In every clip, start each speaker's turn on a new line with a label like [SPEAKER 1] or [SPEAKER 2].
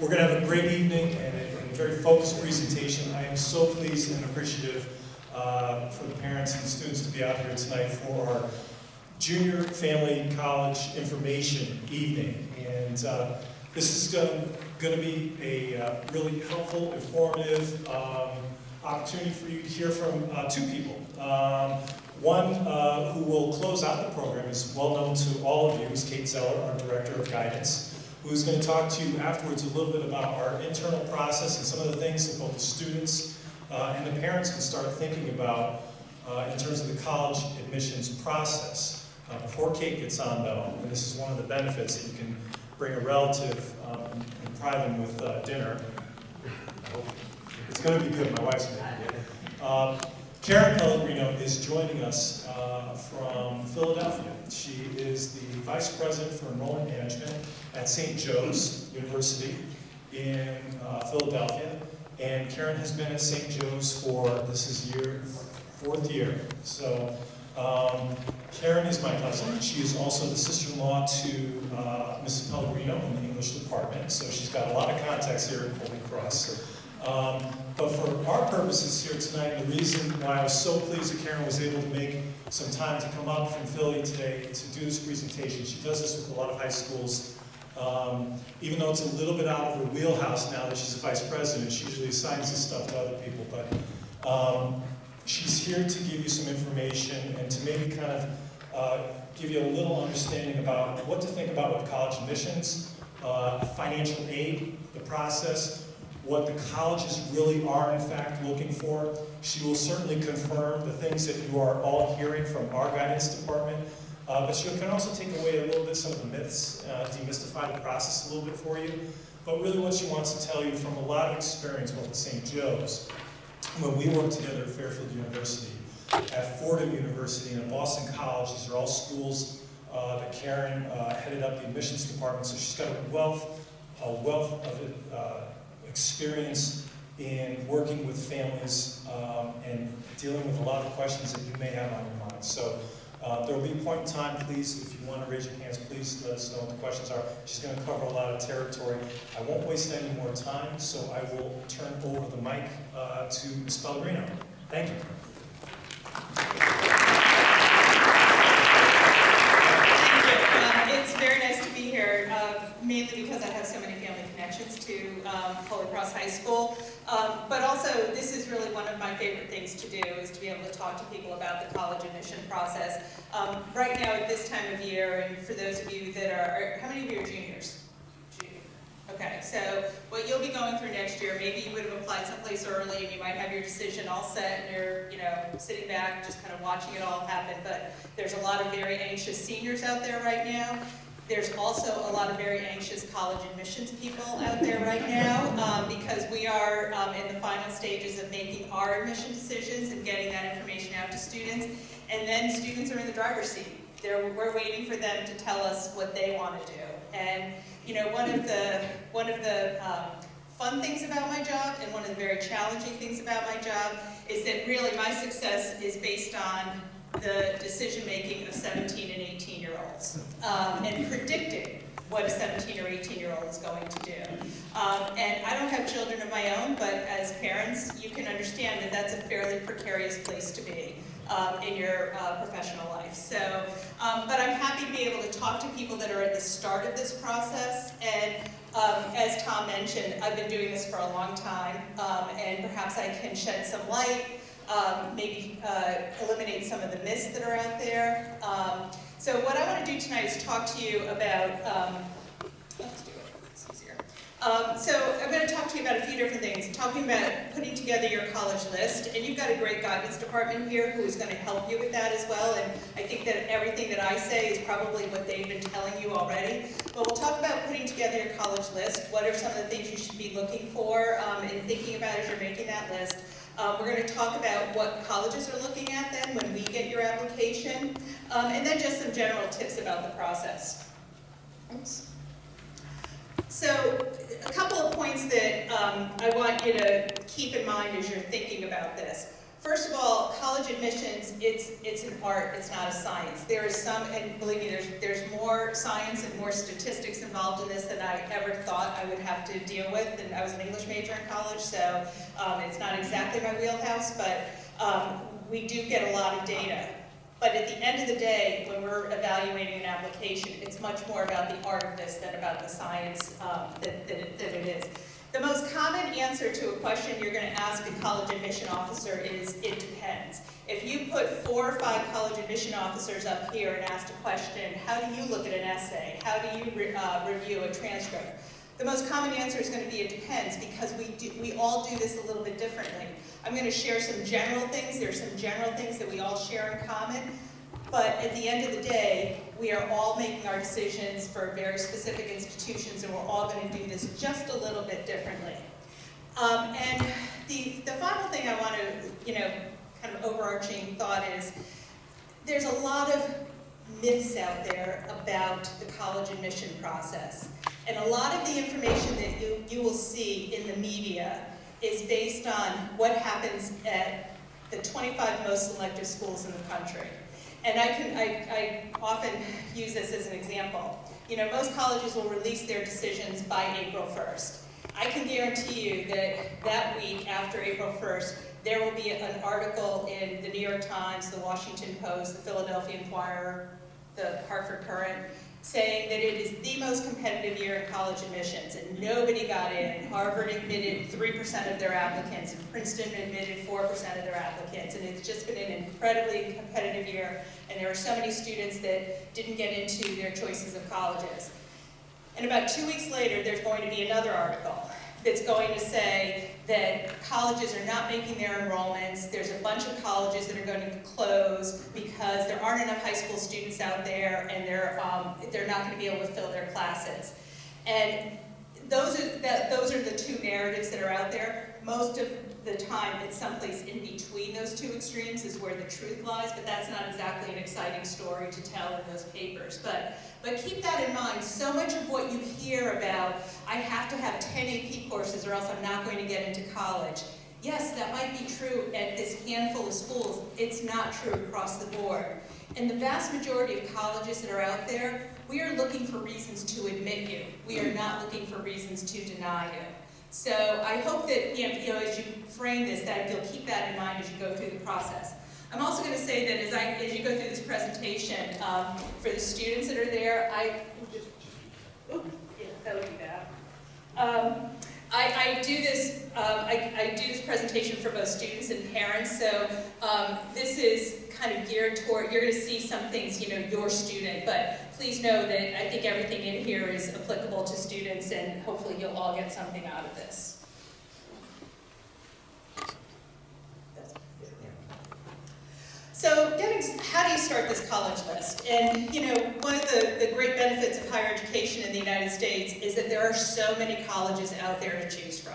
[SPEAKER 1] We're going to have a great evening and a very focused presentation. I am so pleased and appreciative for the parents and the students to be out here tonight for our Junior Family College Information Evening. And this is going to be a really helpful, informative opportunity for you to hear from two people. One who will close out the program is well known to all of you, is Kate Zeller, our Director of Guidance, who's going to talk to you afterwards a little bit about our internal process and some of the things that both the students and the parents can start thinking about in terms of the college admissions process. Before Kate gets on, though, and this is one of the benefits that you can bring a relative and pry them with dinner. It's going to be good. My wife's making it. Karen Pellegrino is joining us from Philadelphia. She is the Vice President for Enrollment Management at St. Joe's University in Philadelphia. And Karen has been at St. Joe's for, this is fourth year. So Karen is my cousin. She is also the sister-in-law to Mrs. Pellegrino in the English department. So she's got a lot of contacts here at Holy Cross. But for our purposes here tonight, the reason why I was so pleased that Karen was able to make some time to come up from Philly today to do this presentation. She does this with a lot of high schools. Even though it's a little bit out of her wheelhouse now that she's a vice president, she usually assigns this stuff to other people. But she's here to give you some information and to maybe kind of give you a little understanding about what to think about with college admissions, financial aid, the process, what the colleges really are in fact looking for. She will certainly confirm the things that you are all hearing from our guidance department, but she can also take away a little bit some of the myths, demystify the process a little bit for you. But really what she wants to tell you from a lot of experience both at St. Joe's, when we worked together at Fairfield University, at Fordham University, and at Boston College, these are all schools that Karen headed up the admissions department, so she's got a wealth of experience in working with families and dealing with a lot of questions that you may have on your mind. So there will be a point in time, please, if you want to raise your hands, please let us know what the questions are. She's going to cover a lot of territory. I won't waste any more time, so I will turn over the mic to Ms. Pellegrino. Thank you.
[SPEAKER 2] It's very nice to be here, mainly because I have so many family connections to Holy Cross High School, but also this is really one of my favorite things to do, is to be able to talk to people about the college admission process. Right now at this time of year, and for those of you that are how many of you are juniors? Okay, so what you'll be going through next year, maybe you would have applied someplace early and you might have your decision all set and you're sitting back just kind of watching it all happen, but there's a lot of very anxious seniors out there right now. There's also a lot of very anxious college admissions people out there right now because we are in the final stages of making our admission decisions and getting that information out to students, and then students are in the driver's seat. We're waiting for them to tell us what they want to do. And one of the fun things about my job and one of the very challenging things about my job is that really my success is based on the decision making of 17 and 18-year-olds and predicting what a 17 or 18-year-old is going to do. And I don't have children of my own, but as parents, you can understand that that's a fairly precarious place to be in your professional life. So, but I'm happy to be able to talk to people that are at the start of this process. And as Tom mentioned, I've been doing this for a long time, and perhaps I can shed some light, maybe eliminate some of the myths that are out there. So what I want to do tonight is talk to you about, let's do it, it's easier. So I'm going to talk to you about a few different things, talking about putting together your college list, and you've got a great guidance department here who is going to help you with that as well, and I think that everything that I say is probably what they've been telling you already. But we'll talk about putting together your college list, what are some of the things you should be looking for and thinking about as you're making that list. We're going to talk about what colleges are looking at then when we get your application, and then just some general tips about the process. Oops. So a couple of points that I want you to keep in mind as you're thinking about this. First of all, college admissions, it's an art, it's not a science. There is some, and believe me, there's more science and more statistics involved in this than I ever thought I would have to deal with. And I was an English major in college, so it's not exactly my wheelhouse, but we do get a lot of data. But at the end of the day, when we're evaluating an application, it's much more about the art of this than about the science that it is. The most common answer to a question you're going to ask a college admission officer is, it depends. If you put 4 or 5 college admission officers up here and asked a question, how do you look at an essay? How do you review a transcript? The most common answer is going to be, it depends, because we all do this a little bit differently. I'm going to share some general things. There's some general things that we all share in common. But at the end of the day, we are all making our decisions for very specific institutions, and we're all going to do this just a little bit differently. And the final thing I want to, kind of overarching thought is, there's a lot of myths out there about the college admission process. And a lot of the information that you will see in the media is based on what happens at the 25 most selective schools in the country. And I often use this as an example. Most colleges will release their decisions by April 1st. I can guarantee you that that week after April 1st, there will be an article in the New York Times, the Washington Post, the Philadelphia Inquirer, the Hartford Courant, saying that it is the most competitive year in college admissions, and nobody got in. Harvard admitted 3% of their applicants, and Princeton admitted 4% of their applicants, and it's just been an incredibly competitive year, and there are so many students that didn't get into their choices of colleges. And about 2 weeks later, there's going to be another article that's going to say that colleges are not making their enrollments. There's a bunch of colleges that are going to close because there aren't enough high school students out there, and they're not going to be able to fill their classes. And those are the two narratives that are out there. Most of the time, it's someplace in between those two extremes is where the truth lies, but that's not exactly an exciting story to tell in those papers. But keep that in mind. So much of what you hear about, I have to have 10 AP courses or else I'm not going to get into college. Yes, that might be true at this handful of schools. It's not true across the board. And the vast majority of colleges that are out there, we are looking for reasons to admit you. We are not looking for reasons to deny you. So I hope that as you frame this, that you'll keep that in mind as you go through the process. I'm also going to say that as you go through this presentation, for the students that are there, I do this presentation for both students and parents. So this is kind of geared toward, you're going to see some things, your student, but please know that I think everything in here is applicable to students, and hopefully you'll all get something out of this. So how do you start this college list? And one of the great benefits of higher education in the United States is that there are so many colleges out there to choose from.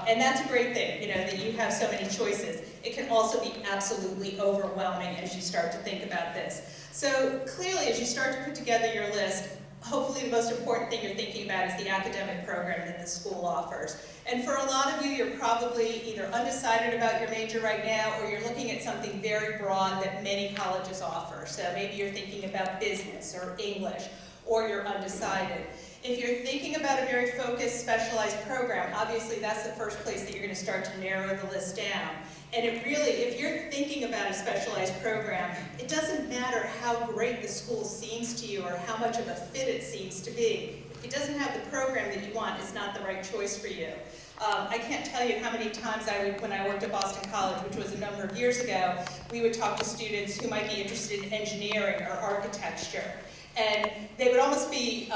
[SPEAKER 2] And that's a great thing, that you have so many choices. It can also be absolutely overwhelming as you start to think about this. So clearly, as you start to put together your list, hopefully the most important thing you're thinking about is the academic program that the school offers. And for a lot of you, you're probably either undecided about your major right now, or you're looking at something very broad that many colleges offer. So maybe you're thinking about business or English, or you're undecided. If you're thinking about a very focused, specialized program, obviously that's the first place that you're going to start to narrow the list down. And if you're thinking about a specialized program, it doesn't matter how great the school seems to you or how much of a fit it seems to be. If it doesn't have the program that you want, it's not the right choice for you. I can't tell you how many times when I worked at Boston College, which was a number of years ago, we would talk to students who might be interested in engineering or architecture. And they would almost be,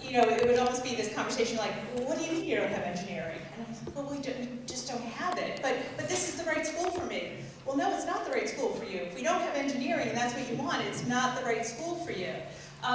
[SPEAKER 2] it would almost be this conversation like, well, what do you mean you don't have engineering? And I was like, well, we just don't have it. But this is the right school for me. Well, no, it's not the right school for you. If we don't have engineering and that's what you want, it's not the right school for you.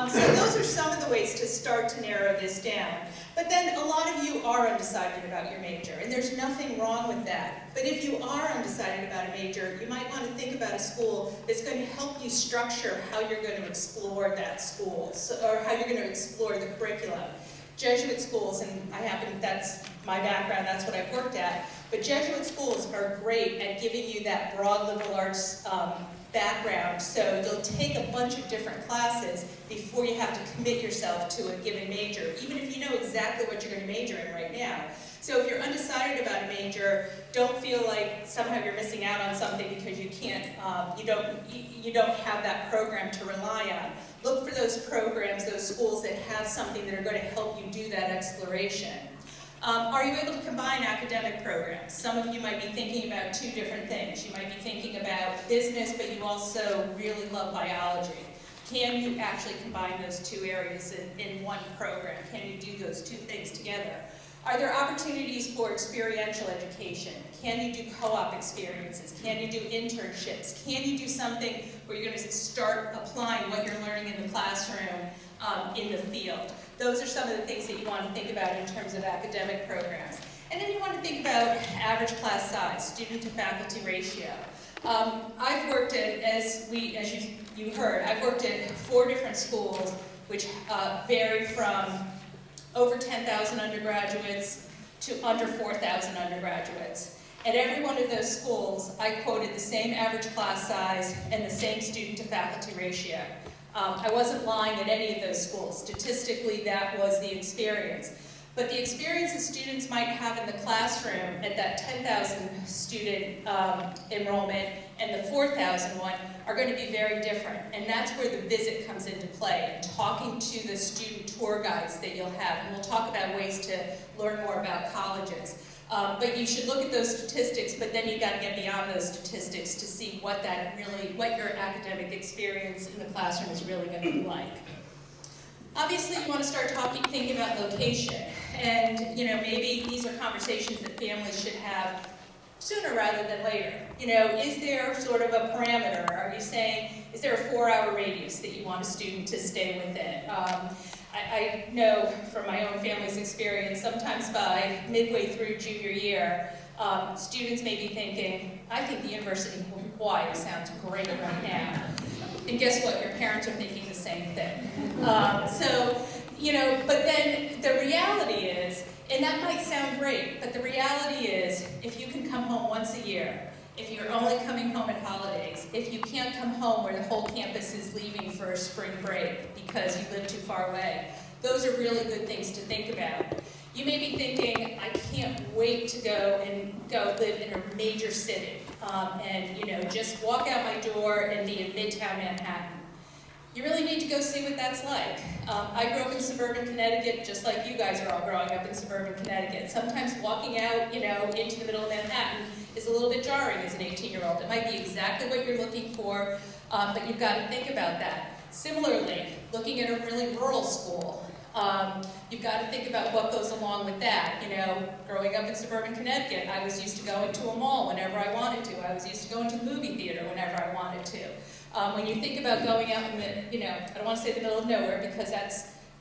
[SPEAKER 2] So those are some of the ways to start to narrow this down. But then a lot of you are undecided about your major, and there's nothing wrong with that. But if you are undecided about a major, you might want to think about a school that's going to help you structure how you're going to explore that school, or how you're going to explore the curriculum. Jesuit schools, and that's my background, that's what I've worked at. But Jesuit schools are great at giving you that broad liberal arts background, so you'll take a bunch of different classes before you have to commit yourself to a given major, even if you know exactly what you're going to major in right now. So if you're undecided about a major, don't feel like somehow you're missing out on something because you can't, you don't have that program to rely on. Look for those programs, those schools that have something that are going to help you do that exploration. Are you able to combine academic programs? Some of you might be thinking about two different things. You might be thinking about business, but you also really love biology. Can you actually combine those two areas in one program? Can you do those two things together? Are there opportunities for experiential education? Can you do co-op experiences? Can you do internships? Can you do something where you're going to start applying what you're learning in the classroom in the field? Those are some of the things that you want to think about in terms of academic programs. And then you want to think about average class size, student to faculty ratio. I've worked at, as you heard, I've worked at 4 different schools which vary from over 10,000 undergraduates to under 4,000 undergraduates. At every one of those schools, I quoted the same average class size and the same student to faculty ratio. I wasn't lying at any of those schools. Statistically, that was the experience. But the experience that students might have in the classroom at that 10,000 student enrollment and the 4,000 one are going to be very different. And that's where the visit comes into play, and talking to the student tour guides that you'll have. And we'll talk about ways to learn more about colleges. But you should look at those statistics, but then you've got to get beyond those statistics to see what your academic experience in the classroom is really going to be like. Obviously, you want to start thinking about location. And maybe these are conversations that families should have sooner rather than later. Is there sort of a parameter? Are you saying, is there a 4-hour radius that you want a student to stay within? I know from my own family's experience, sometimes by midway through junior year, students may be thinking, I think the University of Hawaii sounds great right now. And guess what? Your parents are thinking the same thing. But then the reality is, and that might sound great, but the reality is, if you can come home once a year, if you're only coming home at holidays, if you can't come home where the whole campus is leaving for a spring break because you live too far away, those are really good things to think about. You may be thinking, I can't wait to go live in a major city and just walk out my door and be in Midtown Manhattan. You really need to go see what that's like. I grew up in suburban Connecticut, just like you guys are all growing up in suburban Connecticut. Sometimes walking out, into the middle of Manhattan is a little bit jarring as an 18-year-old. It might be exactly what you're looking for, but you've got to think about that. Similarly, looking at a really rural school, you've got to think about what goes along with that. Growing up in suburban Connecticut, I was used to going to a mall whenever I wanted to. I was used to going to the movie theater whenever I wanted to. When you think about going out in the, I don't want to say the middle of nowhere because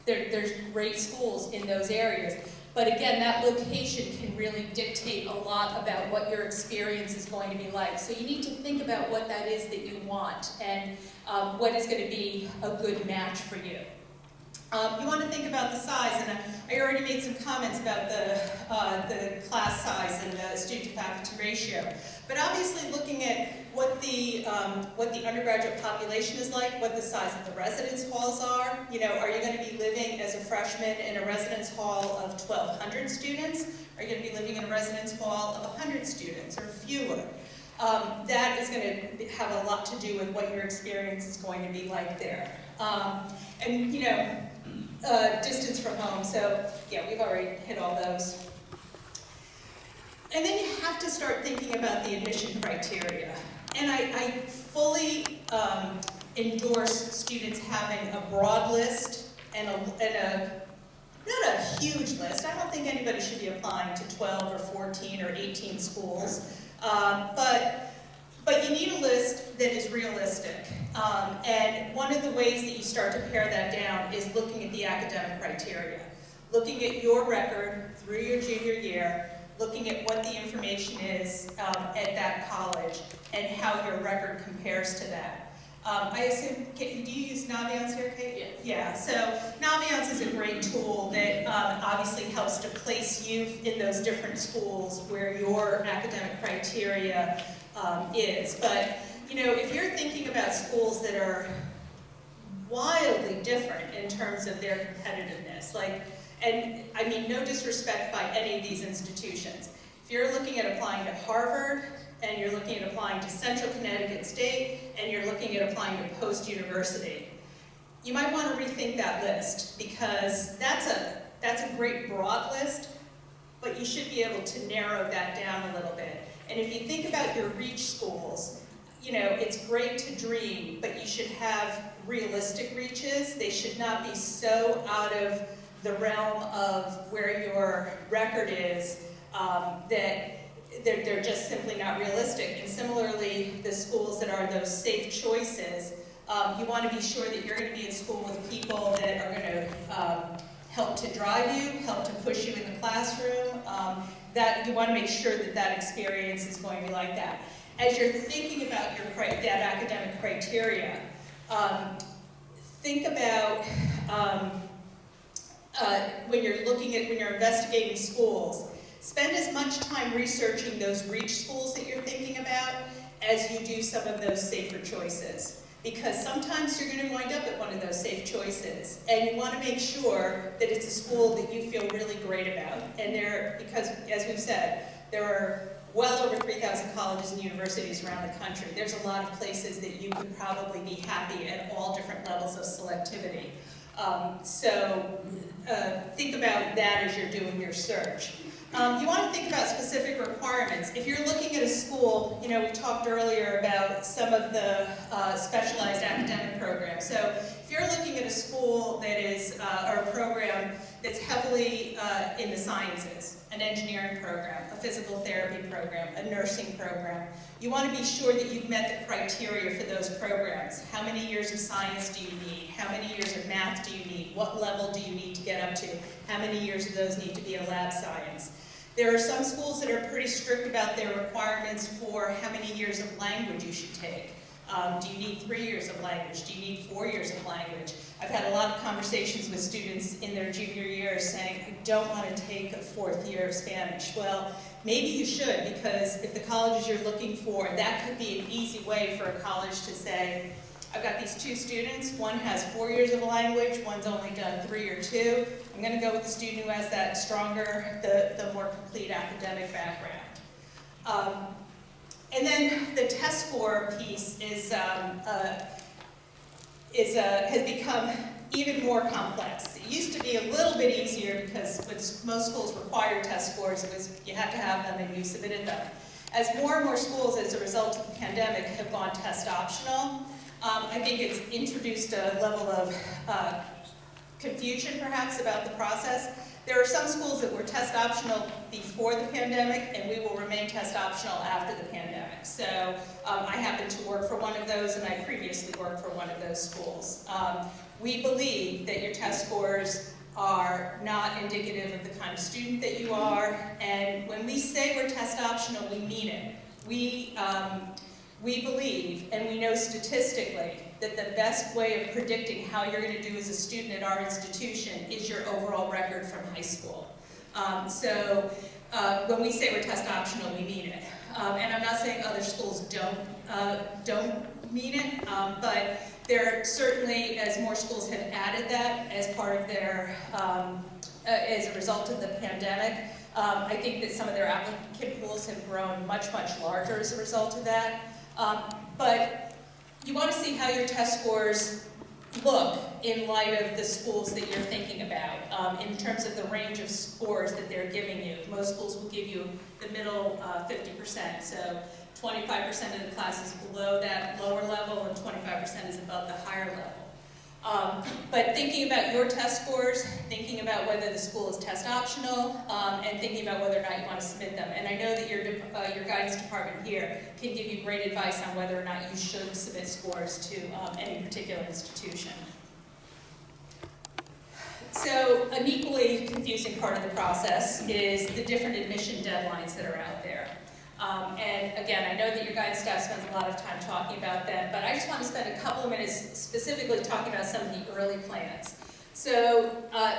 [SPEAKER 2] there's great schools in those areas. But again, that location can really dictate a lot about what your experience is going to be like. So you need to think about what that is that you want and what is going to be a good match for you. You want to think about the size, and I already made some comments about the class size and the student-to-faculty ratio. But obviously, looking at what the undergraduate population is like, what the size of the residence halls are. Are you going to be living as a freshman in a residence hall of 1,200 students? Are you going to be living in a residence hall of 100 students or fewer? That is going to have a lot to do with what your experience is going to be like there. Distance from home, so yeah, we've already hit all those. And then you have to start thinking about the admission criteria. And I fully endorse students having a broad list and not a huge list. I don't think anybody should be applying to 12 or 14 or 18 schools. But you need a list that is realistic. And one of the ways that you start to pare that down is looking at the academic criteria. Looking at your record through your junior year, looking at what the information is at that college and how your record compares to that. I assume, do you use Naviance here, Kate? Yeah, so Naviance is a great tool that obviously helps to place you in those different schools where your academic criteria is. But, you know, if you're thinking about schools that are wildly different in terms of their competitiveness, like, and I mean no disrespect by any of these institutions. If you're looking at applying to Harvard, and you're looking at applying to Central Connecticut State, and you're looking at applying to Post University, you might want to rethink that list, because that's a great broad list, but you should be able to narrow that down a little bit. And if you think about your reach schools, you know, it's great to dream, but you should have realistic reaches. They should not be so out of the realm of where your record is that they're just simply not realistic. And similarly, the schools that are those safe choices, you want to be sure that you're going to be in school with people that are going to help to drive you, help to push you in the classroom. That you want to make sure that that experience is going to be like that. As you're thinking about that academic criteria, think about when you're investigating schools, spend as much time researching those reach schools that you're thinking about as you do some of those safer choices. Because sometimes you're going to wind up at one of those safe choices, and you want to make sure that it's a school that you feel really great about. And because as we've said, there are well over 3,000 colleges and universities around the country. There's a lot of places that you could probably be happy at all different levels of selectivity. So think about that as you're doing your search. You want to think about specific requirements. If you're looking at a school, you know, we talked earlier about some of the specialized academic programs. So if you're looking at a school that is, or a program that's heavily in the sciences, an engineering program, a physical therapy program, a nursing program, you want to be sure that you've met the criteria for those programs. How many years of science do you need? How many years of math do you need? What level do you need to get up to? How many years of those need to be in lab science? There are some schools that are pretty strict about their requirements for how many years of language you should take. Do you need 3 years of language? Do you need 4 years of language? I've had a lot of conversations with students in their junior year saying, I don't want to take a 4th year of Spanish. Well, maybe you should, because if the colleges you're looking for, that could be an easy way for a college to say, I've got these 2 students, one has 4 years of a language, one's only done 3 or 2. I'm going to go with the student who has that stronger, the more complete academic background. And then the test score piece has become even more complex. It used to be a little bit easier because when most schools required test scores, it was you had to have them and you submitted them. As more and more schools, as a result of the pandemic, have gone test optional, I think it's introduced a level of confusion, perhaps, about the process. There are some schools that were test optional before the pandemic, and we will remain test optional after the pandemic. So I happen to work for one of those, and I previously worked for one of those schools. We believe that your test scores are not indicative of the kind of student that you are, and when we say we're test optional, we mean it. We believe, and we know statistically, that the best way of predicting how you're going to do as a student at our institution is your overall record from high school. So when we say we're test optional, we mean it. And I'm not saying other schools don't mean it, but there certainly, as more schools have added that as part of their, as a result of the pandemic, I think that some of their applicant pools have grown much, much larger as a result of that. But you want to see how your test scores look in light of the schools that you're thinking about, in terms of the range of scores that they're giving you. Most schools will give you the middle 50%, so 25% of the class is below that lower level and 25% is above the higher level. But thinking about your test scores, thinking about whether the school is test optional, and thinking about whether or not you want to submit them. And I know that your guidance department here can give you great advice on whether or not you should submit scores to any particular institution. So an equally confusing part of the process is the different admission deadlines that are out there. And again, I know that your guidance staff spends a lot of time talking about them, but I just want to spend a couple of minutes specifically talking about some of the early plans. So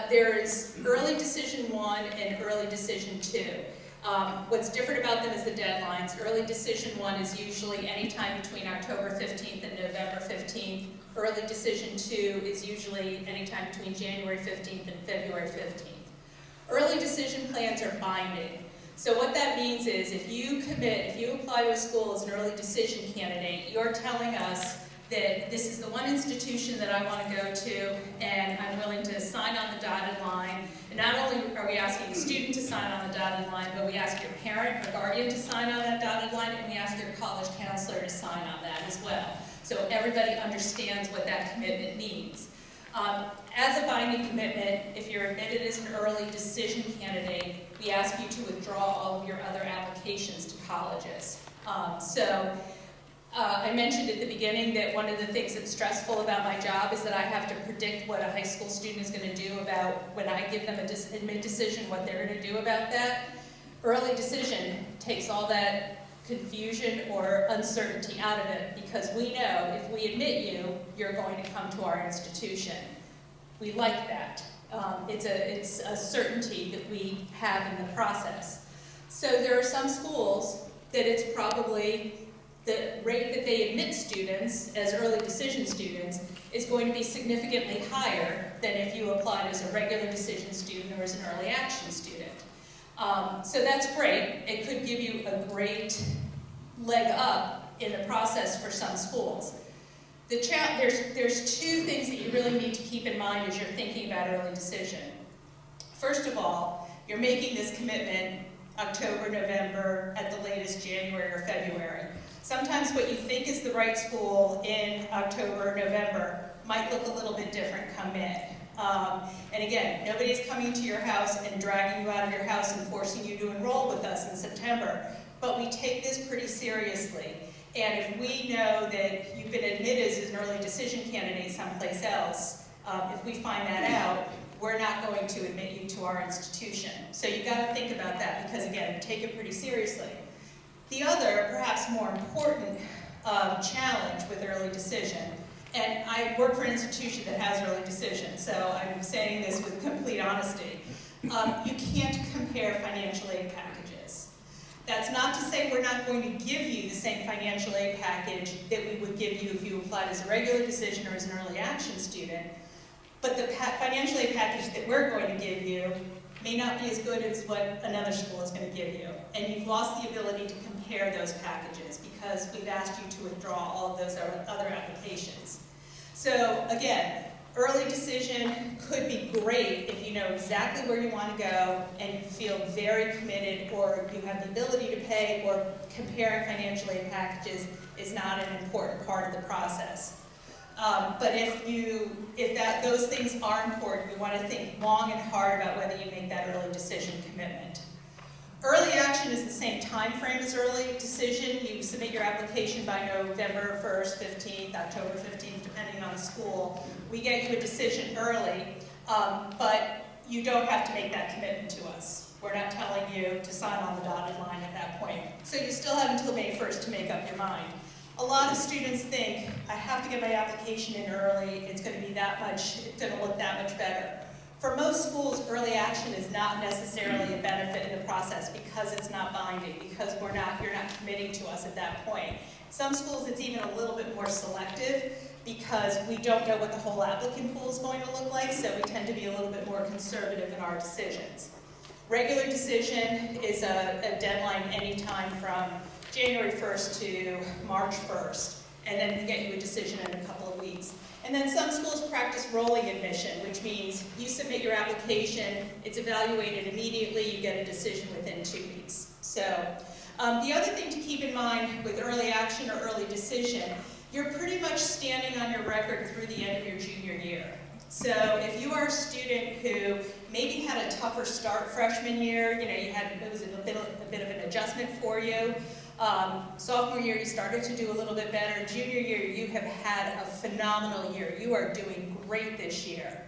[SPEAKER 2] there's Early Decision 1 and Early Decision 2. What's different about them is the deadlines. Early Decision 1 is usually any time between October 15th and November 15th. Early Decision 2 is usually any time between January 15th and February 15th. Early decision plans are binding. So what that means is if you apply to a school as an early decision candidate, you're telling us that this is the one institution that I want to go to, and I'm willing to sign on the dotted line. And not only are we asking the student to sign on the dotted line, but we ask your parent or guardian to sign on that dotted line, and we ask your college counselor to sign on that as well. So everybody understands what that commitment means. As a binding commitment, if you're admitted as an early decision candidate, we ask you to withdraw all of your other applications to colleges. I mentioned at the beginning that one of the things that's stressful about my job is that I have to predict what a high school student is going to do about when I give them a mid-decision, what they're going to do about that. Early decision takes all that confusion or uncertainty out of it, because we know if we admit you, you're going to come to our institution. We like that. It's a certainty that we have in the process. So there are some schools that it's probably the rate that they admit students as early decision students is going to be significantly higher than if you applied as a regular decision student or as an early action student. So that's great. It could give you a great leg up in the process for some schools. There's two things that you really need to keep in mind as you're thinking about early decision. First of all, you're making this commitment October, November, at the latest January or February. Sometimes what you think is the right school in October or November might look a little bit different come in. And again, nobody's coming to your house and dragging you out of your house and forcing you to enroll with us in September. But we take this pretty seriously. And if we know that you've been admitted as an early decision candidate someplace else, if we find that out, we're not going to admit you to our institution. So you've got to think about that, because again, we take it pretty seriously. The other, perhaps more important challenge with early decision, and I work for an institution that has early decision, so I'm saying this with complete honesty, you can't compare financial aid packages. That's not to say we're not going to give you the same financial aid package that we would give you if you applied as a regular decision or as an early action student, but the financial aid package that we're going to give you may not be as good as what another school is going to give you. And you've lost the ability to compare those packages because we've asked you to withdraw all of those other applications. So again, early decision could be great if you know exactly where you want to go and you feel very committed, or you have the ability to pay, or comparing financial aid packages is not an important part of the process. But if those things are important, you want to think long and hard about whether you make that early decision commitment. Early action is the same time frame as early decision. You submit your application by November 1st, 15th, October 15th, depending on the school. We get you a decision early, but you don't have to make that commitment to us. We're not telling you to sign on the dotted line at that point. So you still have until May 1st to make up your mind. A lot of students think, I have to get my application in early, it's going to be that much, it's going to look that much better. For most schools, early action is not necessarily a benefit in the process because it's not binding, because you're not committing to us at that point. Some schools, it's even a little bit more selective because we don't know what the whole applicant pool is going to look like, so we tend to be a little bit more conservative in our decisions. Regular decision is a deadline anytime from January 1st to March 1st, and then we get you a decision in a couple of weeks. And then some schools practice rolling admission, which means you submit your application, it's evaluated immediately, you get a decision within 2 weeks. So the other thing to keep in mind with early action or early decision, you're pretty much standing on your record through the end of your junior year. So if you are a student who maybe had a tougher start freshman year, it was a bit of an adjustment for you. Sophomore year, you started to do a little bit better. Junior year, you have had a phenomenal year. You are doing great this year.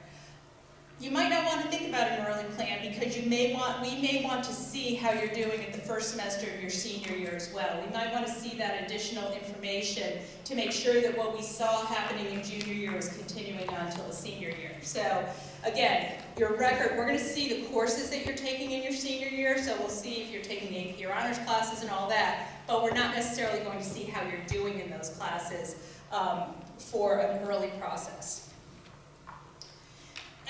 [SPEAKER 2] You might not want to think about an early plan because we may want to see how you're doing at the first semester of your senior year as well. We might want to see that additional information to make sure that what we saw happening in junior year is continuing on until the senior year. So again, your record, we're going to see the courses that you're taking in your senior year, so we'll see if you're taking AP or honors classes and all that, but we're not necessarily going to see how you're doing in those classes for an early process.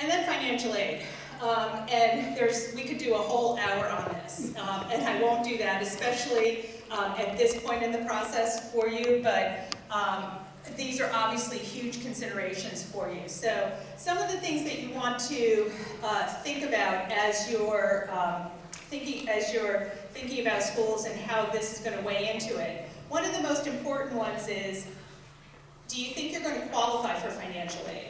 [SPEAKER 2] And then financial aid. And we could do a whole hour on this, and I won't do that, especially at this point in the process for you, but these are obviously huge considerations for you. So some of the things that you want to think about as you're thinking about schools and how this is going to weigh into it. One of the most important ones is, do you think you're going to qualify for financial aid?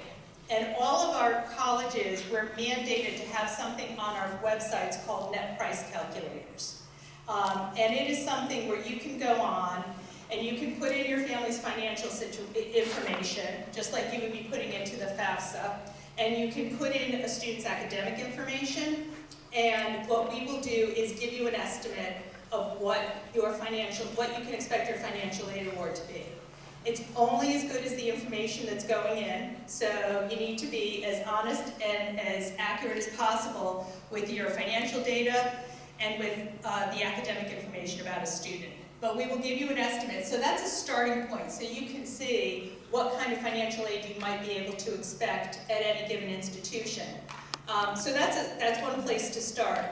[SPEAKER 2] And all of our colleges, we're mandated to have something on our websites called net price calculators. And it is something where you can go on and you can put in your family's financial information, just like you would be putting into the FAFSA, and you can put in a student's academic information, and what we will do is give you an estimate of what you can expect your financial aid award to be. It's only as good as the information that's going in, so you need to be as honest and as accurate as possible with your financial data and with the academic information about a student. But we will give you an estimate, so that's a starting point, so you can see what kind of financial aid you might be able to expect at any given institution. So that's one place to start.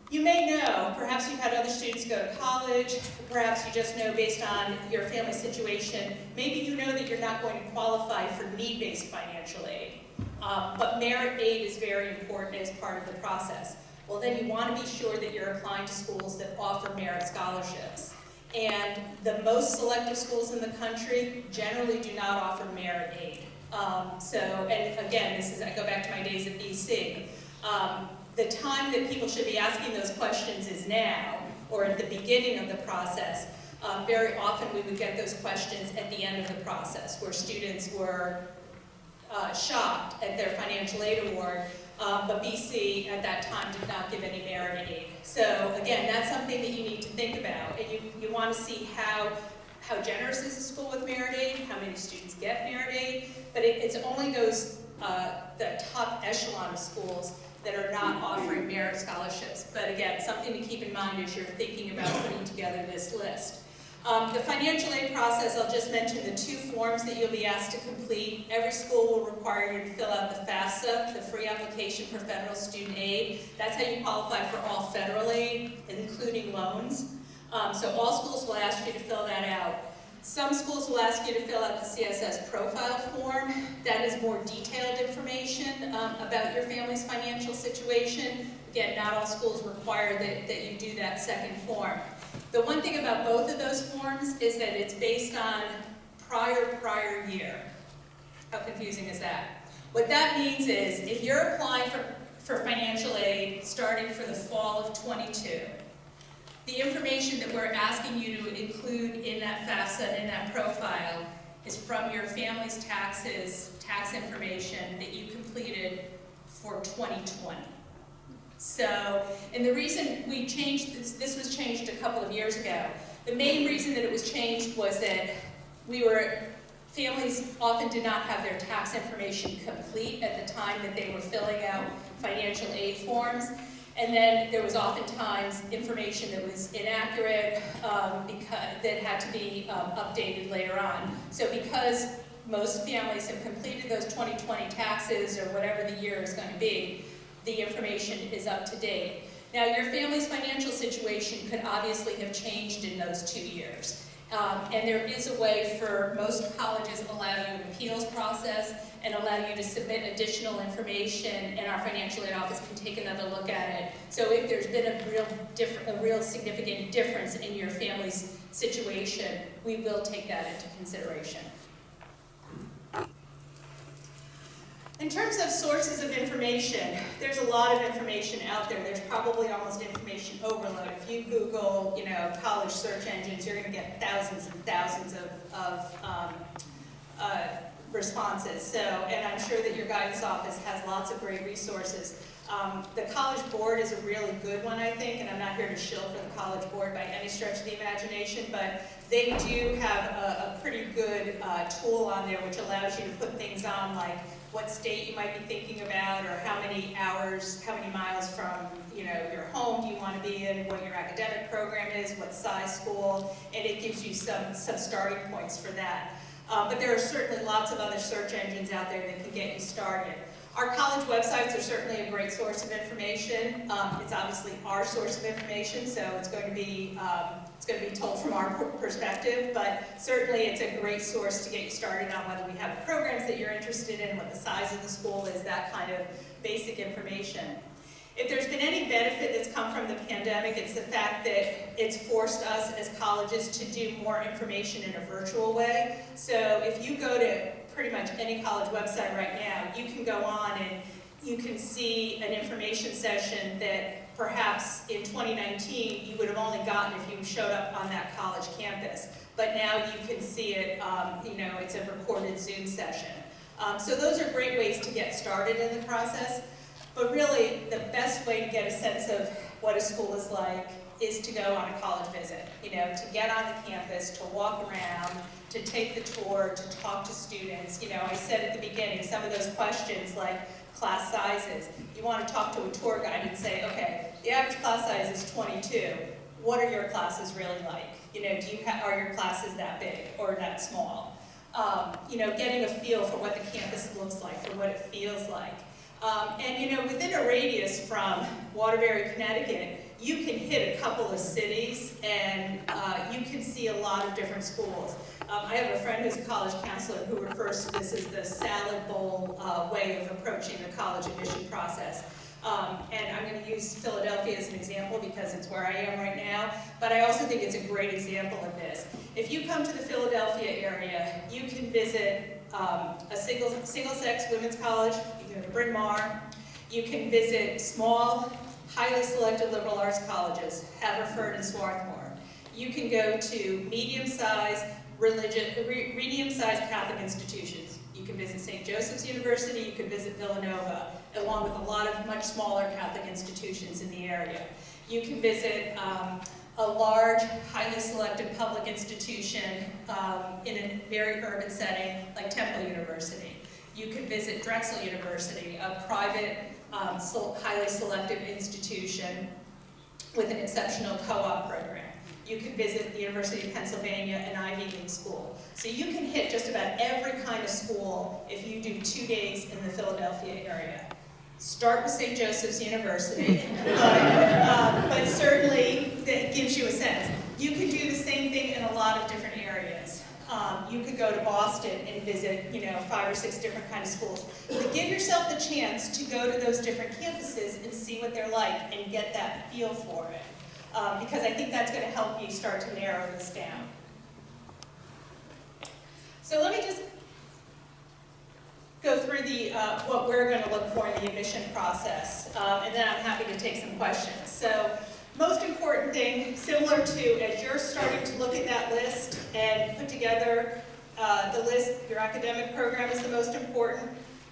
[SPEAKER 2] You may know, perhaps you've had other students go to college, perhaps you just know based on your family situation, maybe you know that you're not going to qualify for need-based financial aid. But merit aid is very important as part of the process. Well, then you want to be sure that you're applying to schools that offer merit scholarships. And the most selective schools in the country generally do not offer merit aid. And again, I go back to my days at BC. The time that people should be asking those questions is now, or at the beginning of the process. Very often we would get those questions at the end of the process, where students were shocked at their financial aid award, but BC at that time did not give any merit aid. So again, that's something that you need to think about, and you want to see how generous is the school with merit aid, how many students get merit aid, but it's only those, the top echelon of schools that are not offering merit scholarships. But again, something to keep in mind as you're thinking about putting together this list. The financial aid process, I'll just mention the 2 forms that you'll be asked to complete. Every school will require you to fill out the FAFSA, the free application for federal student aid. That's how you qualify for all federal aid, including loans. So all schools will ask you to fill that out. Some schools will ask you to fill out the CSS profile form. That is more detailed information about your family's financial situation. Again, not all schools require that you do that second form. The one thing about both of those forms is that it's based on prior year. How confusing is that? What that means is, if you're applying for financial aid starting for the fall of 22, the information that we're asking you to include in that FAFSA and in that profile is from your family's tax information that you completed for 2020. So, and the reason we changed this was changed a couple of years ago. The main reason that it was changed was that families often did not have their tax information complete at the time that they were filling out financial aid forms. And then there was oftentimes information that was inaccurate that had to be updated later on. So because most families have completed those 2020 taxes or whatever the year is going to be, the information is up to date. Now, your family's financial situation could obviously have changed in those 2 years. And there is a way for most colleges allow you an appeals process and allow you to submit additional information, and our financial aid office can take another look at it. So if there's been a real significant difference in your family's situation, we will take that into consideration. In terms of sources of information, there's a lot of information out there. There's probably almost information overload. If you Google, college search engines, you're going to get thousands and thousands of responses. So, and I'm sure that your guidance office has lots of great resources. The College Board is a really good one, I think, and I'm not here to shill for the College Board by any stretch of the imagination, but they do have a pretty good tool on there which allows you to put things on like what state you might be thinking about, or how many hours, how many miles from your home do you want to be in, what your academic program is, what size school, and it gives you some starting points for that. But there are certainly lots of other search engines out there that can get you started. Our college websites are certainly a great source of information. It's obviously our source of information, so it's going to be told from our perspective, but certainly it's a great source to get you started on whether we have the programs that you're interested in, what the size of the school is, that kind of basic information. If there's been any benefit that's come from the pandemic, it's the fact that it's forced us as colleges to do more information in a virtual way. So if you go to pretty much any college website right now, you can go on and you can see an information session that perhaps in 2019 you would have only gotten if you showed up on that college campus. But now you can see it, it's a recorded Zoom session. So those are great ways to get started in the process. But really, the best way to get a sense of what a school is like is to go on a college visit. To get on the campus, to walk around, to take the tour, to talk to students. I said at the beginning, some of those questions like class sizes. You want to talk to a tour guide and say, okay, the average class size is 22. What are your classes really like? Are your classes that big or that small? Getting a feel for what the campus looks like, for what it feels like. Within a radius from Waterbury, Connecticut, you can hit a couple of cities and you can see a lot of different schools. I have a friend who's a college counselor who refers to this as the salad bowl way of approaching the college admission process. And I'm going to use Philadelphia as an example because it's where I am right now, but I also think it's a great example of this. If you come to the Philadelphia area, you can visit a single-sex women's college. You can go to Bryn Mawr. You can visit small, highly selected liberal arts colleges, Haverford and Swarthmore. You can go to medium-sized Catholic institutions. You can visit St. Joseph's University, you can visit Villanova, along with a lot of much smaller Catholic institutions in the area. You can visit a large, highly selected public institution in a very urban setting like Temple University. You can visit Drexel University, a private, highly selective institution with an exceptional co-op program. You can visit the University of Pennsylvania, an Ivy League school. So you can hit just about every kind of school if you do 2 days in the Philadelphia area. Start with St. Joseph's University, but certainly that gives you a sense. You can do the same thing in a lot of different areas. You could go to Boston and visit, 5 or 6 different kinds of schools. But give yourself the chance to go to those different campuses and see what they're like and get that feel for it. Because I think that's going to help you start to narrow this down. So let me just go through what we're going to look for in the admission process, and then I'm happy to take some questions. So most important thing, similar to as you're starting to look at that list and put together the list, your academic program is the most important.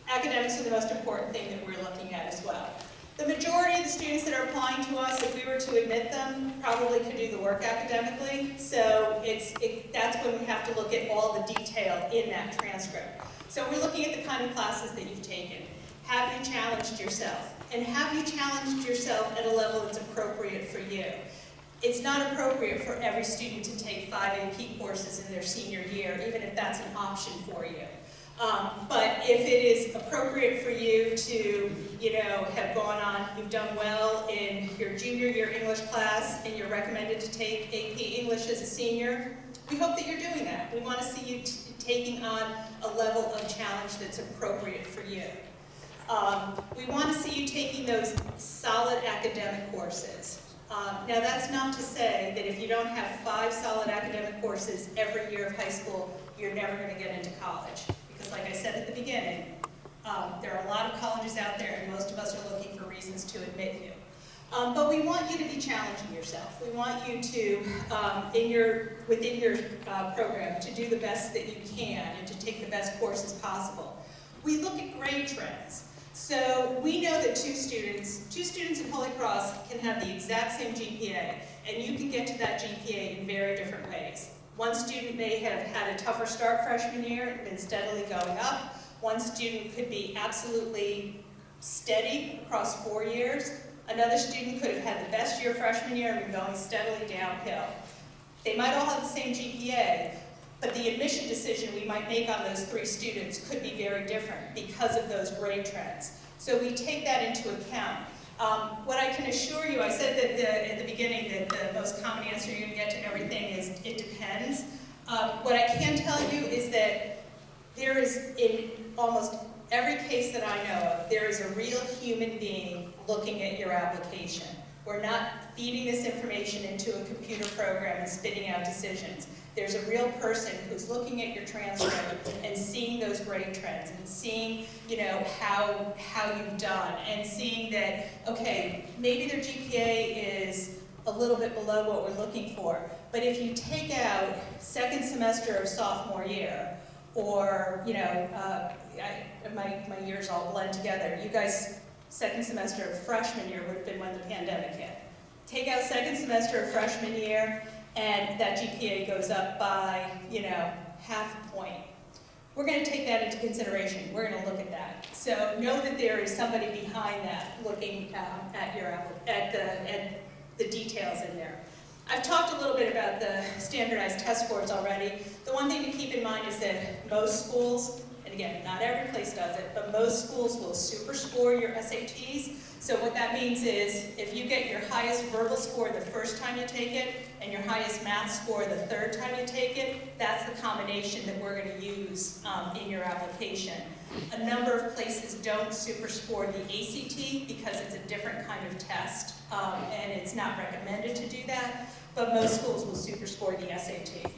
[SPEAKER 2] Academics are the most important thing that we're looking at as well. The majority of the students that are applying to us, if we were to admit them, probably could do the work academically. So that's when we have to look at all the detail in that transcript. So we're looking at the kind of classes that you've taken. Have you challenged yourself? And have you challenged yourself at a level that's appropriate for you? It's not appropriate for every student to take 5 AP courses in their senior year, even if that's an option for you. But if it is appropriate for you to, have gone on, you've done well in your junior year English class, and you're recommended to take AP English as a senior, we hope that you're doing that. We want to see you taking on a level of challenge that's appropriate for you. We want to see you taking those solid academic courses. Now that's not to say that if you don't have 5 solid academic courses every year of high school, you're never going to get into college. Because like I said at the beginning, there are a lot of colleges out there and most of us are looking for reasons to admit you. But we want you to be challenging yourself. We want you to, within your program, to do the best that you can and to take the best courses possible. We look at grade trends. So we know that two students in Holy Cross can have the exact same GPA, and you can get to that GPA in very different ways. One student may have had a tougher start freshman year and been steadily going up. One student could be absolutely steady across 4 years. Another student could have had the best year freshman year and been going steadily downhill. They might all have the same GPA, but the admission decision we might make on those 3 students could be very different because of those grade trends. So we take that into account. What I can assure you, I said that at the beginning that the most common answer you're going to get to everything is, it depends. What I can tell you is that there is, in almost every case that I know of, there is a real human being looking at your application. We're not feeding this information into a computer program and spitting out decisions. There's a real person who's looking at your transcript and seeing those grade trends and seeing, how you've done, and seeing that, okay, maybe their GPA is a little bit below what we're looking for, but if you take out second semester of sophomore year, or, my years all blend together. You guys, second semester of freshman year would have been when the pandemic hit. Take out second semester of freshman year, and that GPA goes up by, half a point. We're going to take that into consideration. We're going to look at that. So know that there is somebody behind that looking at the details in there. I've talked a little bit about the standardized test scores already. The one thing to keep in mind is that most schools, and again, not every place does it, but most schools will super score your SATs. So what that means is, if you get your highest verbal score the first time you take it, and your highest math score the third time you take it, that's the combination that we're going to use in your application. A number of places don't super score the ACT because it's a different kind of test, and it's not recommended to do that, but most schools will super score the SAT.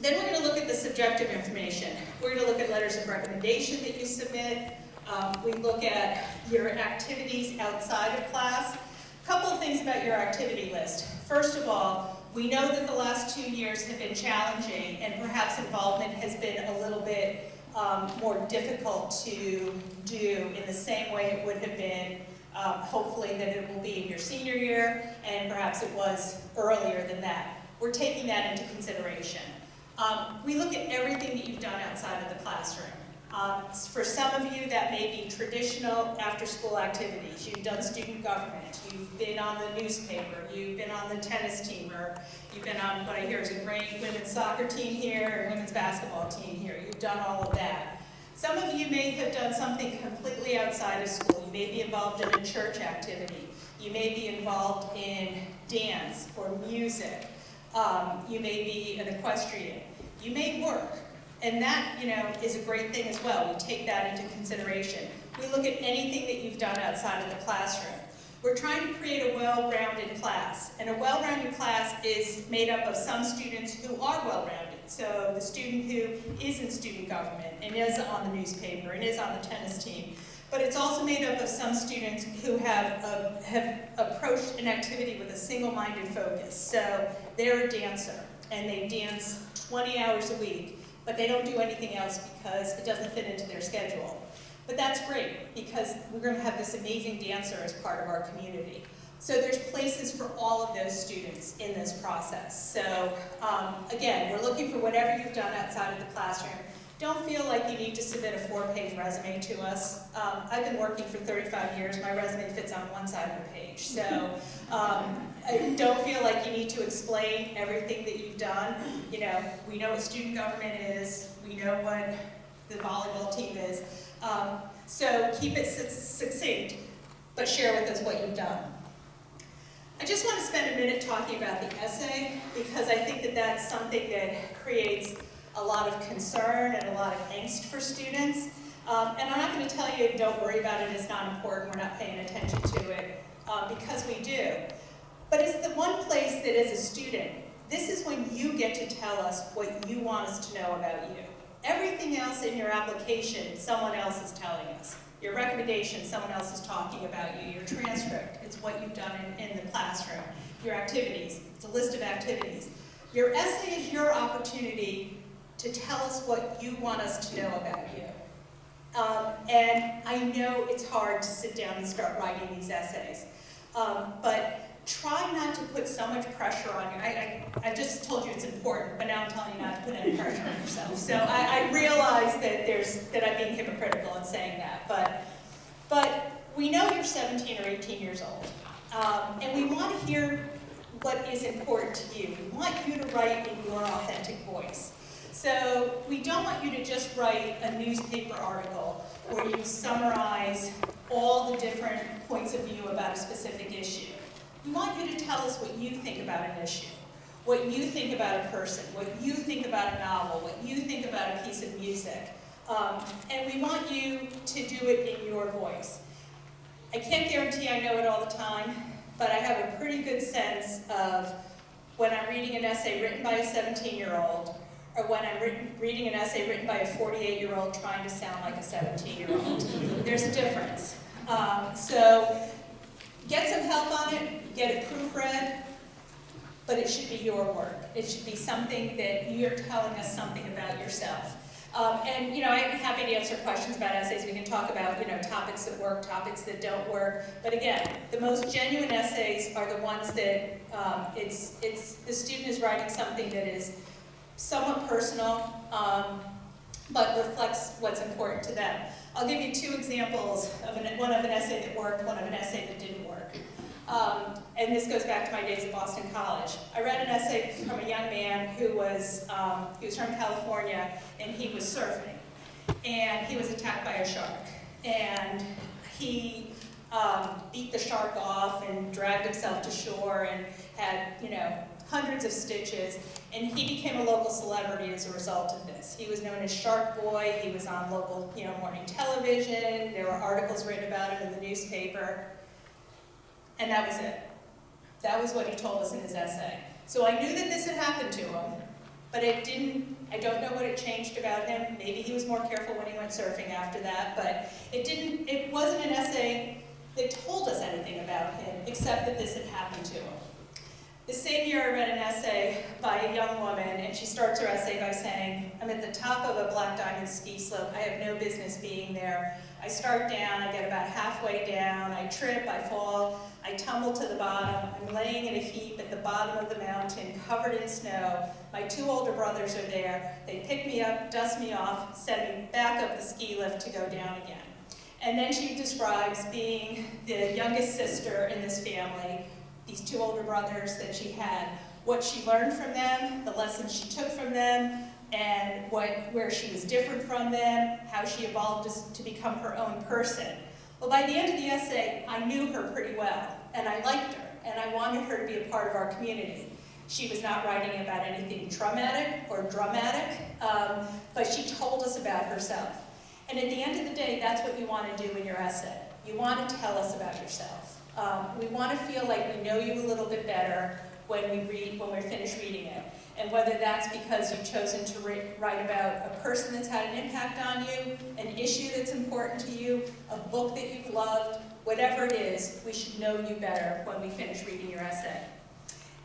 [SPEAKER 2] Then we're going to look at the subjective information. We're going to look at letters of recommendation that you submit. We look at your activities outside of class. A couple of things about your activity list. First of all, we know that the last 2 years have been challenging, and perhaps involvement has been a little bit more difficult to do in the same way it would have been, hopefully, that it will be in your senior year, and perhaps it was earlier than that. We're taking that into consideration. We look at everything that you've done outside of the classroom. For some of you, that may be traditional after-school activities. You've done student government, you've been on the newspaper, you've been on the tennis team, or you've been on what I hear is a great women's soccer team here, or women's basketball team here. You've done all of that. Some of you may have done something completely outside of school. You may be involved in a church activity. You may be involved in dance or music. You may be an equestrian. You may work. And that, is a great thing as well. We take that into consideration. We look at anything that you've done outside of the classroom. We're trying to create a well-rounded class. And a well-rounded class is made up of some students who are well-rounded. So the student who is in student government and is on the newspaper and is on the tennis team. But it's also made up of some students who have approached an activity with a single-minded focus. So they're a dancer, and they dance 20 hours a week. But they don't do anything else because it doesn't fit into their schedule. But that's great, because we're going to have this amazing dancer as part of our community. So there's places for all of those students in this process. So again, we're looking for whatever you've done outside of the classroom. Don't feel like you need to submit a 4-page resume to us. I've been working for 35 years. My resume fits on one side of the page. So don't feel like you need to explain everything that you've done. We know what student government is. We know what the volleyball team is. So keep it succinct, but share with us what you've done. I just want to spend a minute talking about the essay, because I think that that's something that creates a lot of concern and a lot of angst for students. And I'm not going to tell you, don't worry about it, it's not important, we're not paying attention to it, because we do. But it's the one place that as a student, this is when you get to tell us what you want us to know about you. Everything else in your application, someone else is telling us. Your recommendation, someone else is talking about you. Your transcript, it's what you've done in the classroom. Your activities, it's a list of activities. Your essay is your opportunity to tell us what you want us to know about you. And I know it's hard to sit down and start writing these essays, but try not to put so much pressure on you. I just told you it's important, but now I'm telling you not to put any pressure on yourself. So I realize that I'm being hypocritical in saying that, but we know you're 17 or 18 years old, and we want to hear what is important to you. We want you to write in your authentic voice. So we don't want you to just write a newspaper article where you summarize all the different points of view about a specific issue. We want you to tell us what you think about an issue, what you think about a person, what you think about a novel, what you think about a piece of music. And we want you to do it in your voice. I can't guarantee I know it all the time, but I have a pretty good sense of when I'm reading an essay written by a 17-year-old or when I'm reading an essay written by a 48-year-old trying to sound like a 17-year-old. There's a difference. So get some help on it, get it proofread, but it should be your work. It should be something that you're telling us something about yourself. And I'm happy to answer questions about essays. We can talk about topics that work, topics that don't work. But again, the most genuine essays are the ones that the student is writing something that is somewhat personal, but reflects what's important to them. I'll give you two examples of one of an essay that worked, one of an essay that didn't work. And this goes back to my days at Boston College. I read an essay from a young man who was from California, and he was surfing. And he was attacked by a shark. And he beat the shark off and dragged himself to shore and had, hundreds of stitches. And he became a local celebrity as a result of this. He was known as Shark Boy. He was on local, morning television. There were articles written about him in the newspaper. And that was it. That was what he told us in his essay. So I knew that this had happened to him, but I don't know what it changed about him. Maybe he was more careful when he went surfing after that, but it wasn't an essay that told us anything about him, except that this had happened to him. The same year I read an essay by a young woman, and she starts her essay by saying, I'm at the top of a Black Diamond ski slope. I have no business being there. I start down, I get about halfway down, I trip, I fall, I tumble to the bottom. I'm laying in a heap at the bottom of the mountain, covered in snow. My two older brothers are there. They pick me up, dust me off, send me back up the ski lift to go down again. And then she describes being the youngest sister in this family, these two older brothers that she had, what she learned from them, the lessons she took from them, and where she was different from them, how she evolved to become her own person. Well, by the end of the essay, I knew her pretty well, and I liked her, and I wanted her to be a part of our community. She was not writing about anything traumatic or dramatic, but she told us about herself. And at the end of the day, that's what you want to do in your essay. You want to tell us about yourself. We want to feel like we know you a little bit better when we're finished reading it. And whether that's because you've chosen to write about a person that's had an impact on you, an issue that's important to you, a book that you've loved, whatever it is, we should know you better when we finish reading your essay.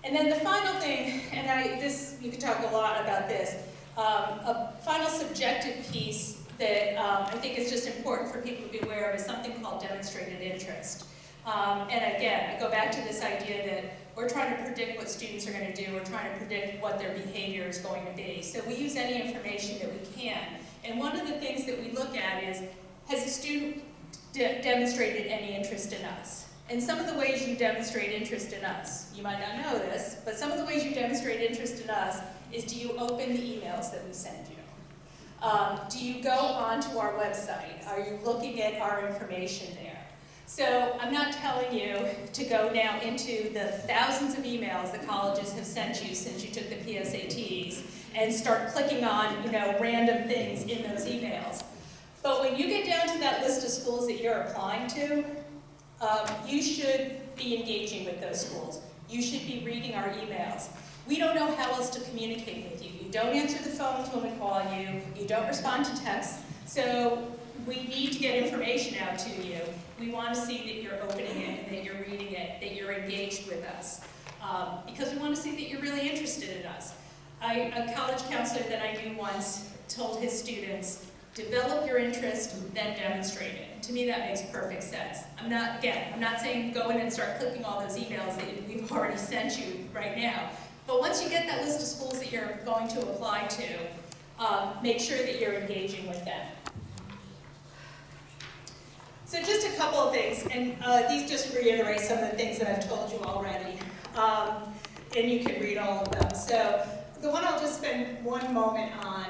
[SPEAKER 2] And then the final thing, and you could talk a lot about this, a final subjective piece that I think is just important for people to be aware of is something called demonstrated interest. And again, I go back to this idea that we're trying to predict what students are going to do. We're trying to predict what their behavior is going to be. So we use any information that we can. And one of the things that we look at is, has the student demonstrated any interest in us? And some of the ways you demonstrate interest in us, you might not know this, but some of the ways you demonstrate interest in us is, do you open the emails that we send you? Do you go onto our website? Are you looking at our information there? So I'm not telling you to go now into the thousands of emails that colleges have sent you since you took the PSATs and start clicking on, random things in those emails. But when you get down to that list of schools that you're applying to, you should be engaging with those schools. You should be reading our emails. We don't know how else to communicate with you. You don't answer the phone when we call you. You don't respond to texts. So we need to get information out to you. We want to see that you're opening it, and that you're reading it, that you're engaged with us, because we want to see that you're really interested in us. A college counselor that I knew once told his students, develop your interest, then demonstrate it. To me, that makes perfect sense. I'm not saying go in and start clicking all those emails that we've already sent you right now. But once you get that list of schools that you're going to apply to, make sure that you're engaging with them. So just a couple of things, and these just reiterate some of the things that I've told you already. And you can read all of them. So the one I'll just spend one moment on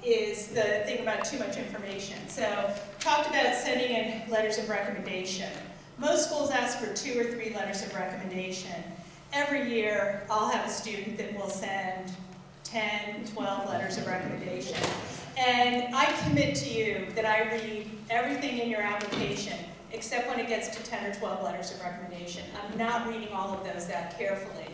[SPEAKER 2] is the thing about too much information. So talked about sending in letters of recommendation. Most schools ask for 2 or 3 letters of recommendation. Every year, I'll have a student that will send 10, 12 letters of recommendation. And I commit to you that I read everything in your application, except when it gets to 10 or 12 letters of recommendation. I'm not reading all of those that carefully.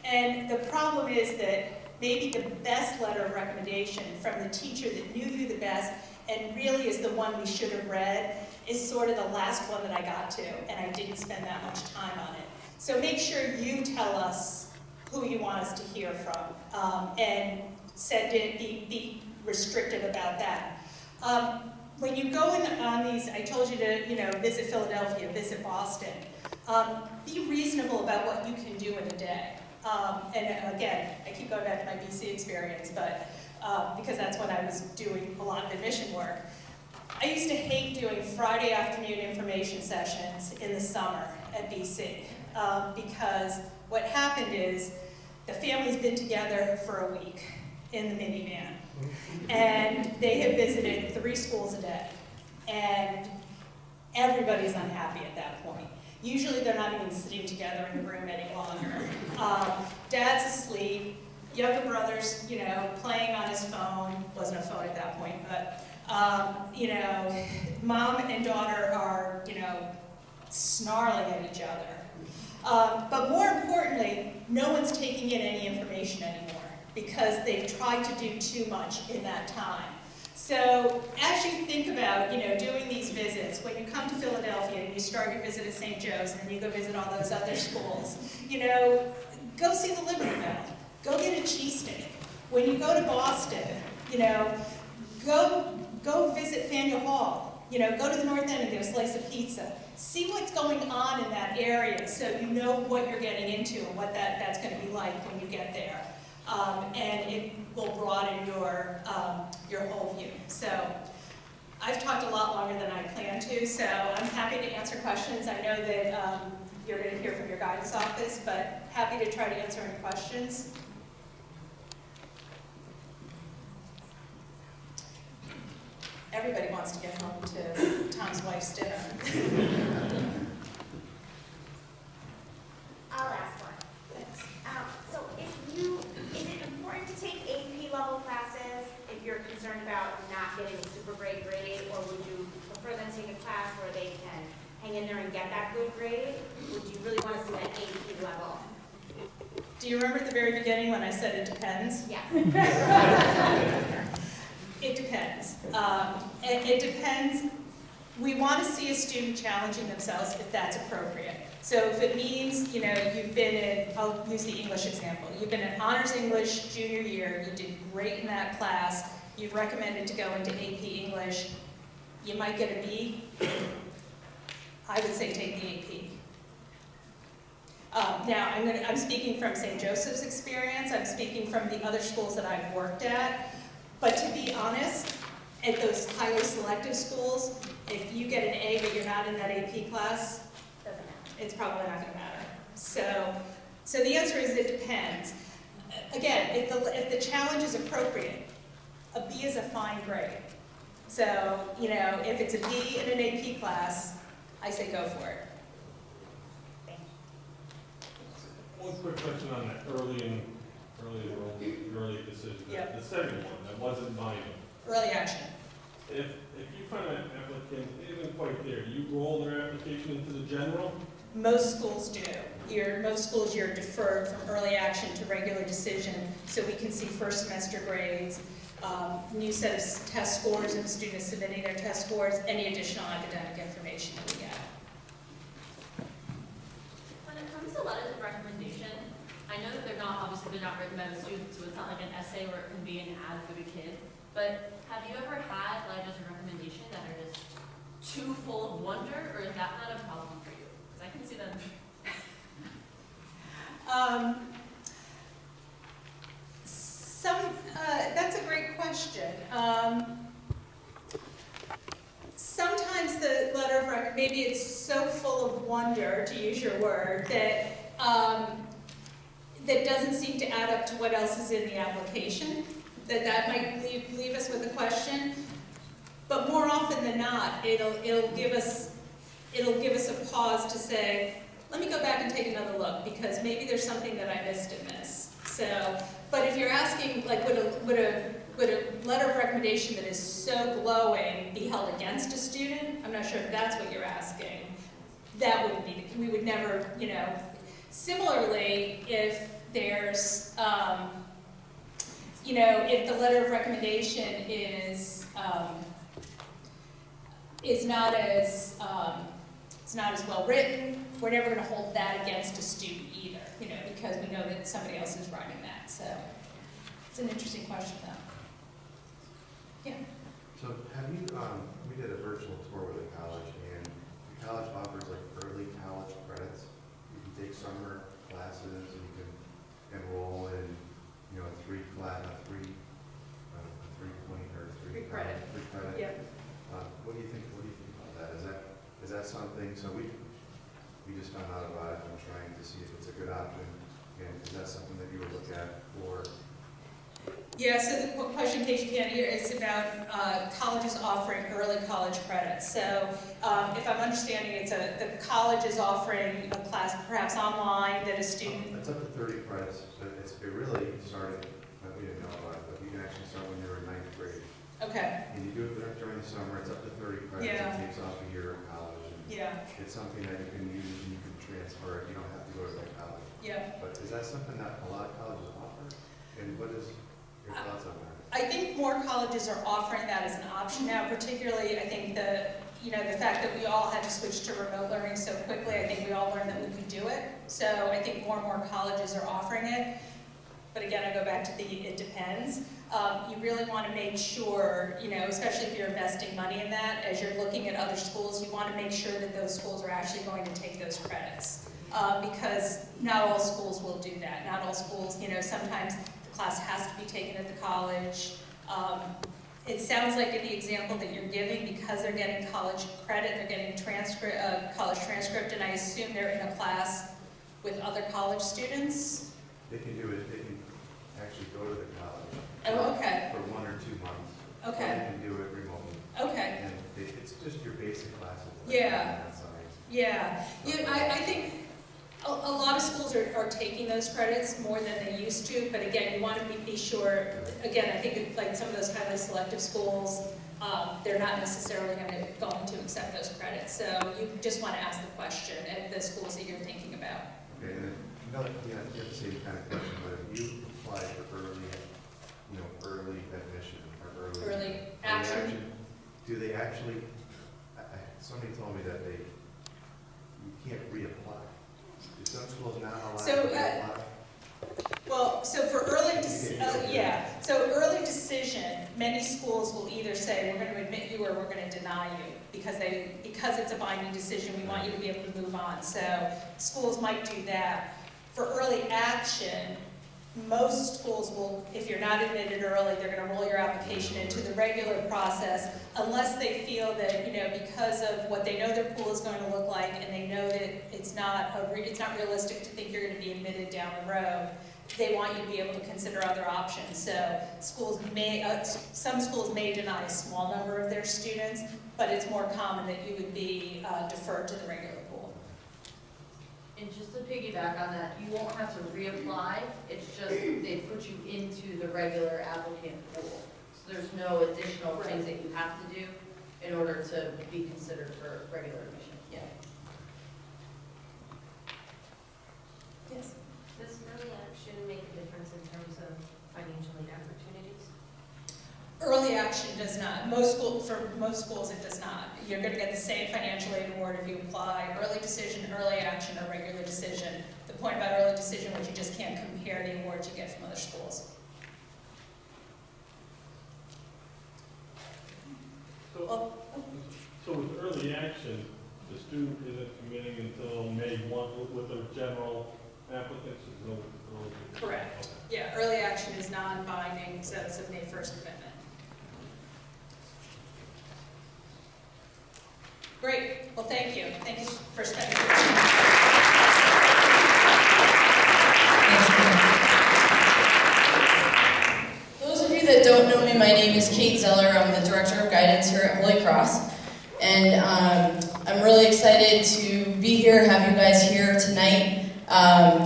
[SPEAKER 2] And the problem is that maybe the best letter of recommendation from the teacher that knew you the best and really is the one we should have read is sort of the last one that I got to, and I didn't spend that much time on it. So make sure you tell us who you want us to hear from, and send it, be restrictive about that. When you go in on these, I told you to visit Philadelphia, visit Boston. Be reasonable about what you can do in a day. And again, I keep going back to my BC experience, but because that's when I was doing a lot of admission work. I used to hate doing Friday afternoon information sessions in the summer at BC, because what happened is the family's been together for a week in the minivan, and they have visited 3 schools a day, and everybody's unhappy at that point. Usually they're not even sitting together in the room any longer. Dad's asleep, younger brother's, playing on his phone, wasn't a phone at that point, but, mom and daughter are, snarling at each other. But more importantly, no one's taking in any information anymore because they've tried to do too much in that time. So as you think about, doing these visits, when you come to Philadelphia and you start your visit at St. Joe's and then you go visit all those other schools, go see the Liberty Bell. Go get a cheesesteak. When you go to Boston, go visit Faneuil Hall. Go to the North End and get a slice of pizza. See what's going on in that area so you know what you're getting into and what that's going to be like when you get there. And it will broaden your whole view. So I've talked a lot longer than I planned to, so I'm happy to answer questions. I know that you're going to hear from your guidance office, but happy to try to answer any questions. Everybody wants to get home to Tom's wife's dinner.
[SPEAKER 3] I'll ask one.
[SPEAKER 2] Thanks.
[SPEAKER 3] So is it important to take AP level classes if you're concerned about not getting a super great grade, or would you prefer them to take a class where they can hang in there and get that good grade? Would you really want to see that AP level?
[SPEAKER 2] Do you remember at the very beginning when I said it depends?
[SPEAKER 3] Yeah.
[SPEAKER 2] It depends. It depends. We want to see a student challenging themselves if that's appropriate. So if it means, you've been in, I'll use the English example, you've been in Honors English junior year, you did great in that class, you've recommended to go into AP English, you might get a B. I would say take the AP. Now, I'm speaking from St. Joseph's experience, I'm speaking from the other schools that I've worked at, but to be honest, at those highly selective schools, if you get an A but you're not in that AP class, it's probably not going to matter. So the answer is it depends. Again, if the challenge is appropriate, a B is a fine grade. So, if it's a B in an AP class, I say go for it.
[SPEAKER 4] One quick question on that early decision.
[SPEAKER 2] Yep.
[SPEAKER 4] The second one, that wasn't mine.
[SPEAKER 2] Early action.
[SPEAKER 4] If you find an applicant isn't quite there, do you roll their application into the general?
[SPEAKER 2] Most schools do. Most schools, you're deferred from early action to regular decision, so we can see first semester grades. new set of test scores if a student is submitting their test scores, any additional academic information that we get.
[SPEAKER 5] When it comes to letters of recommendation, I know that they're not written by the student, so it's not like an essay where it can be an ad for the kid. But have you ever had letters of recommendation that are just too full of wonder, or is that not a problem for you? Because I can see them.
[SPEAKER 2] That's a great question. Sometimes the letter of recommendation, maybe it's so full of wonder, to use your word, that that doesn't seem to add up to what else is in the application. That might leave us with a question. But more often than not, it'll give us a pause to say, let me go back and take another look, because maybe there's something that I missed in this. So, but if you're asking, like, would a letter of recommendation that is so glowing be held against a student? I'm not sure if that's what you're asking. That wouldn't be, we would never, you know. Similarly, if there's, you know, if the letter of recommendation is not as well written, we're never going to hold that against a student either, you know, because we know that somebody else is writing that. So it's an interesting question, though. Yeah.
[SPEAKER 6] So have you, we did a virtual tour with a college, and the college offers like early college credits. You can take summer classes, and you can enroll in, you know, three credit.
[SPEAKER 2] Yep.
[SPEAKER 6] What do you think about that? Is that something, so we just found out about it, I'm trying to see if it's a good option, and is that something that you would look at for?
[SPEAKER 2] Yeah, so the question, in case you can't hear, is about colleges offering early college credits. So if I'm understanding, the college is offering a class perhaps online that a student...
[SPEAKER 6] It's up to 30 credits, but it really started, we didn't know about it, but you can actually start when you're in 9th grade.
[SPEAKER 2] Okay.
[SPEAKER 6] And you do it during the summer, it's up to 30 credits,
[SPEAKER 2] Yeah.
[SPEAKER 6] It takes off a year of college. And
[SPEAKER 2] Yeah.
[SPEAKER 6] it's something that you can use and you can transfer it, you don't have to go to that college.
[SPEAKER 2] Yeah.
[SPEAKER 6] But is that something that a lot of colleges offer? And what is your thoughts on that?
[SPEAKER 2] I think more colleges are offering that as an option now, particularly I think the fact that we all had to switch to remote learning so quickly, I think we all learned that we could do it. So I think more and more colleges are offering it. But again, I go back to it depends. You really want to make sure, you know, especially if you're investing money in that, as you're looking at other schools, you want to make sure that those schools are actually going to take those credits. Because not all schools will do that. Not all schools, you know, sometimes the class has to be taken at the college. It sounds like in the example that you're giving, because they're getting college credit, they're getting college transcript, and I assume they're in a class with other college students?
[SPEAKER 6] They can do it, they can actually go to the college.
[SPEAKER 2] Oh, okay.
[SPEAKER 6] For 1 or 2 months.
[SPEAKER 2] Okay.
[SPEAKER 6] Or they can do it remotely.
[SPEAKER 2] Okay.
[SPEAKER 6] And it's just your basic classes.
[SPEAKER 2] Yeah.
[SPEAKER 6] Math, science.
[SPEAKER 2] Yeah. I think a lot of schools are taking those credits more than they used to, but again, you want to be sure, again, I think like some of those highly selective schools, they're not necessarily going to accept those credits. So you just want to ask the question at the schools that you're thinking about.
[SPEAKER 6] Okay, and then, you have the same kind of question, but if you apply for early admission or
[SPEAKER 2] Early action.
[SPEAKER 6] do they actually, somebody told me that you can't reapply. Do some schools not allow
[SPEAKER 2] So,
[SPEAKER 6] you to reapply?
[SPEAKER 2] Well, so for early decision, many schools will either say, we're going to admit you or we're going to deny you, because it's a binding decision, we want you to be able to move on. So schools might do that. For early action, most schools will, if you're not admitted early, they're going to roll your application into the regular process, unless they feel that, you know, because of what they know their pool is going to look like, and they know that it's not realistic to think you're going to be admitted down the road, they want you to be able to consider other options. So schools some schools may deny a small number of their students, but it's more common that you would be deferred to the regular pool.
[SPEAKER 5] And just to piggyback on that, you won't have to reapply, it's just they put you into the regular applicant pool. So there's no additional things that you have to do in order to be considered for regular admission.
[SPEAKER 2] Yeah. Yes.
[SPEAKER 7] Does early action make a difference in terms of financial aid opportunities?
[SPEAKER 2] action does not. For most schools, it does not. You're going to get the same financial aid award if you apply early decision, early action, or regular decision. The point about early decision was you just can't compare the awards you get from other schools.
[SPEAKER 4] So with early action, the student isn't committing until May 1 with the general applicants?
[SPEAKER 2] Correct. Yeah, early action is non-binding, so it's a May 1st commitment. Great. Well, thank you. Thank you for spending your time.
[SPEAKER 7] Those of you that don't know me, my name is Kate Zeller. I'm the Director of Guidance here at Holy Cross. And I'm really excited to be here, have you guys here tonight.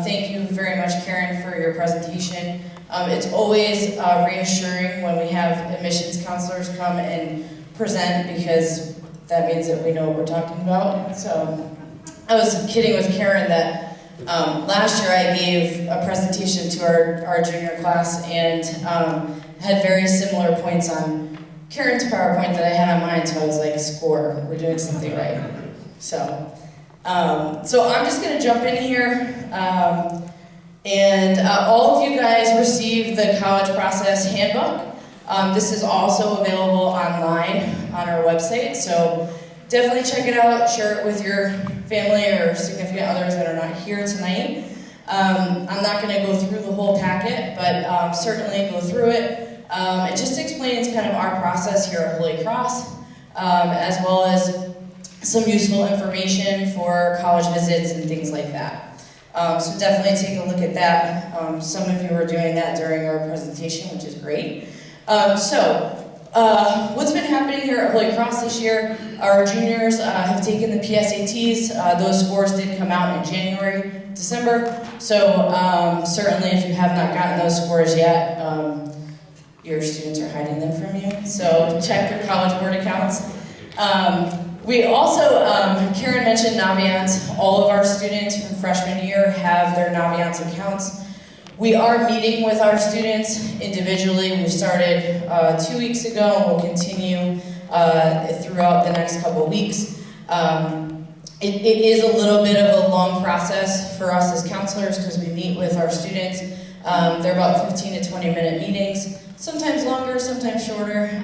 [SPEAKER 7] Thank you very much, Karen, for your presentation. It's always reassuring when we have admissions counselors come and present, because that means that we know what we're talking about. So I was kidding with Karen that last year I gave a presentation to our junior class and had very similar points on Karen's PowerPoint that I had on mine, so I was like, score, we're doing something right. So I'm just going to jump in here, and all of you guys received the college process handbook. This is also available online on our website, so definitely check it out, share it with your family or significant others that are not here tonight. I'm not going to go through the whole packet, but certainly go through it. It just explains kind of our process here at Holy Cross, as well as some useful information for college visits and things like that. So definitely take a look at that. Some of you are doing that during our presentation, which is great. What's been happening here at Holy Cross this year, our juniors have taken the PSATs. Those scores did come out in January, December. So certainly if you have not gotten those scores yet, your students are hiding them from you. So check your College Board accounts. We also, Karen mentioned Naviance. All of our students from freshman year have their Naviance accounts. We are meeting with our students individually. We started 2 weeks ago and we'll continue throughout the next couple of weeks. It is a little bit of a long process for us as counselors because we meet with our students. They're about 15 to 20-minute meetings, sometimes longer, sometimes shorter,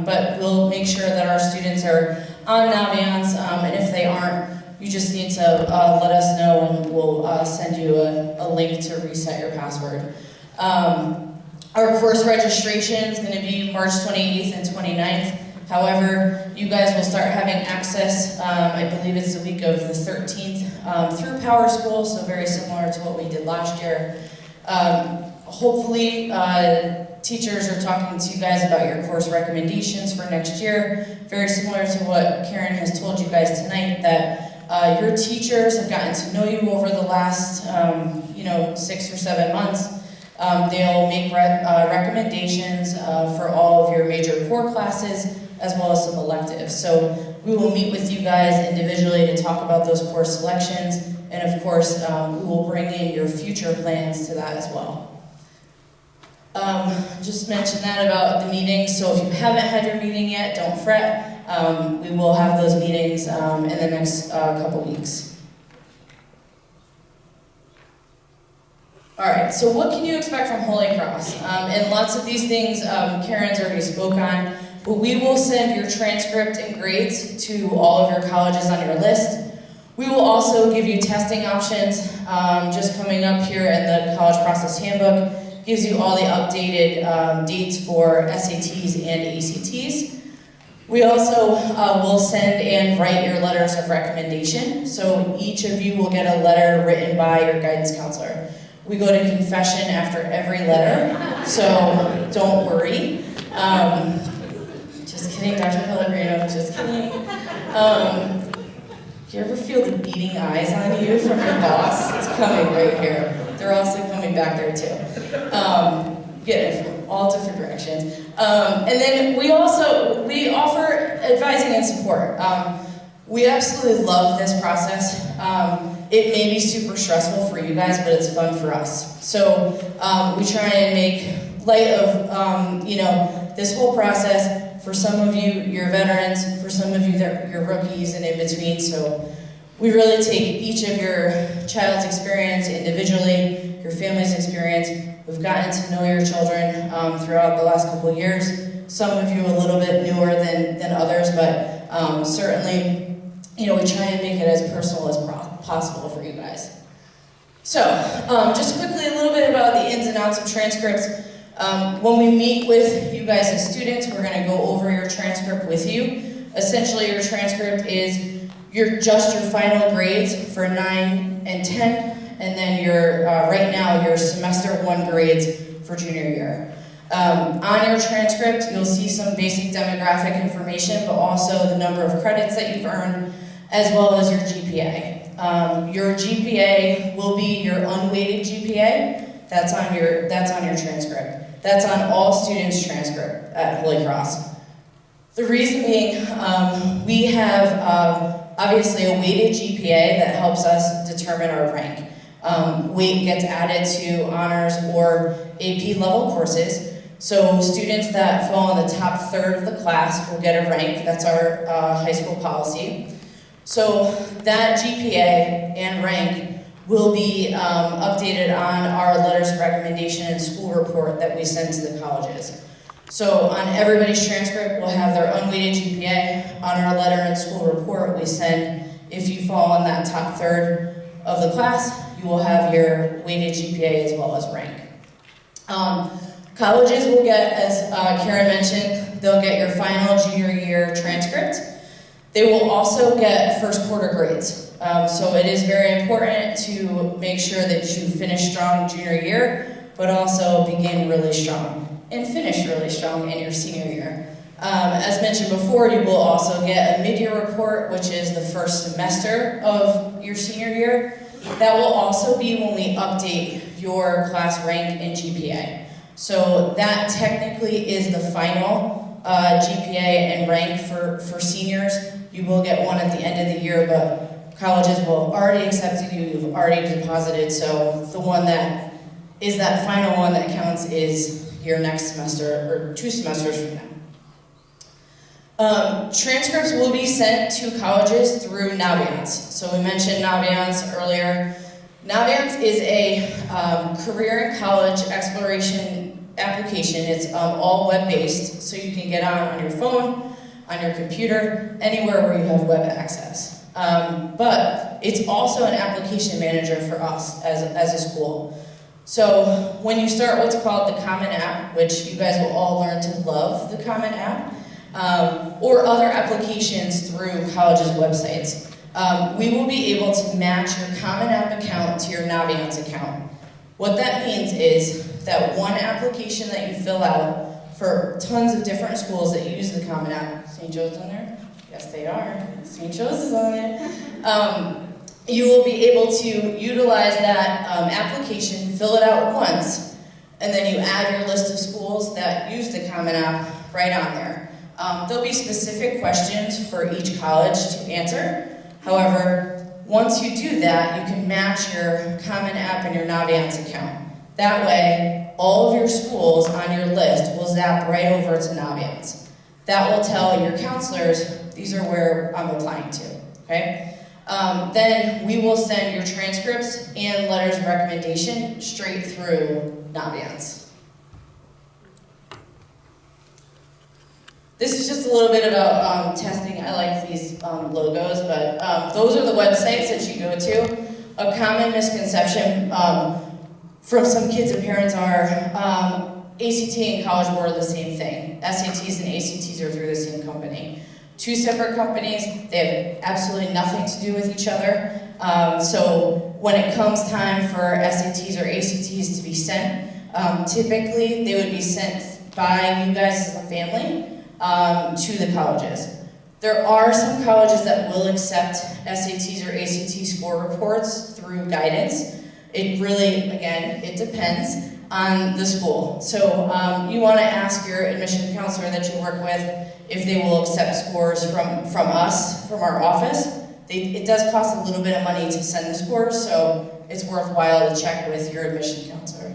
[SPEAKER 7] but we'll make sure that our students are on Naviance, and if they aren't, you just need to let us know and we'll send you a link to reset your password. Our course registration is going to be March 28th and 29th. However, you guys will start having access, I believe it's the week of the 13th, through Power School, so very similar to what we did last year. Hopefully, teachers are talking to you guys about your course recommendations for next year. Very similar to what Karen has told you guys tonight, that your teachers have gotten to know you over the last 6 or 7 months. They'll make recommendations for all of your major core classes as well as some electives. So we will meet with you guys individually to talk about those course selections, and of course we will bring in your future plans to that as well. Just mention that about the meetings, so if you haven't had your meeting yet, don't fret. We will have those meetings in the next couple weeks. Alright, so what can you expect from Holy Cross? And lots of these things Karen's already spoke on, but we will send your transcript and grades to all of your colleges on your list. We will also give you testing options, just coming up here in the College Process Handbook. Gives you all the updated dates for SATs and ACTs. We also will send and write your letters of recommendation. So each of you will get a letter written by your guidance counselor. We go to confession after every letter, so don't worry. Just kidding, Dr. Pellegrino, just kidding. Do you ever feel the beating eyes on you from your boss? It's coming right here. They're also coming back there too. Get it from all different directions. And then we offer advising and support. We absolutely love this process. It may be super stressful for you guys, but it's fun for us. So we try and make light of this whole process, for some of you, you're veterans, for some of you, you're rookies and in between, so we really take each of your child's experience individually, your family's experience. We've gotten to know your children throughout the last couple of years. Some of you a little bit newer than others, but certainly, we try and make it as personal as possible for you guys. So, just quickly a little bit about the ins and outs of transcripts. When we meet with you guys as students, we're going to go over your transcript with you. Essentially, your transcript is just your final grades for 9 and 10, and then right now your semester 1 grades for junior year. On your transcript, you'll see some basic demographic information, but also the number of credits that you've earned, as well as your GPA. Your GPA will be your unweighted GPA. That's on your transcript. That's on all students' transcript at Holy Cross. The reason being, we have obviously a weighted GPA that helps us determine our rank. Weight gets added to honors or AP level courses. So students that fall in the top third of the class will get a rank. That's our high school policy. So that GPA and rank will be updated on our letters of recommendation and school report that we send to the colleges. So on everybody's transcript, we'll have their unweighted GPA. On our letter and school report we send, if you fall in that top third of the class, you will have your weighted GPA as well as rank. Colleges will get, as Karen mentioned, they'll get your final junior year transcript. They will also get first quarter grades. So it is very important to make sure that you finish strong junior year, but also begin really strong and finish really strong in your senior year. As mentioned before, you will also get a mid-year report, which is the first semester of your senior year. That will also be when we update your class rank and GPA. So that technically is the final GPA and rank for seniors. You will get one at the end of the year, but colleges will have already accepted you, you've already deposited, so the one that is that final one that counts is your next semester, or 2 semesters from now. Transcripts will be sent to colleges through Naviance. So we mentioned Naviance earlier. Naviance is a career and college exploration application. It's all web-based, so you can get on your phone, on your computer, anywhere where you have web access. But it's also an application manager for us as a school. So when you start what's called the Common App, which you guys will all learn to love the Common App, or other applications through colleges' websites, we will be able to match your Common App account to your Naviance account. What that means is that one application that you fill out for tons of different schools that use the Common App, St. Joe's on there? Yes, they are. St. Joe's is on it. You will be able to utilize that application, fill it out once, and then you add your list of schools that use the Common App right on there. There'll be specific questions for each college to answer. However, once you do that, you can match your Common App and your Naviance account. That way, all of your schools on your list will zap right over to Naviance. That will tell your counselors, these are where I'm applying to, okay? Then we will send your transcripts and letters of recommendation straight through Naviance. This is just a little bit about testing. I like these logos, but those are the websites that you go to. A common misconception from some kids and parents are ACT and College Board are the same thing. SATs and ACTs are through the same company. 2 separate companies, they have absolutely nothing to do with each other. So when it comes time for SATs or ACTs to be sent, typically they would be sent by you guys as a family to the colleges. There are some colleges that will accept SATs or ACT score reports through guidance. It really, again, it depends on the school. So you want to ask your admission counselor that you work with if they will accept scores from us, from our office. It does cost a little bit of money to send the scores, so it's worthwhile to check with your admission counselor.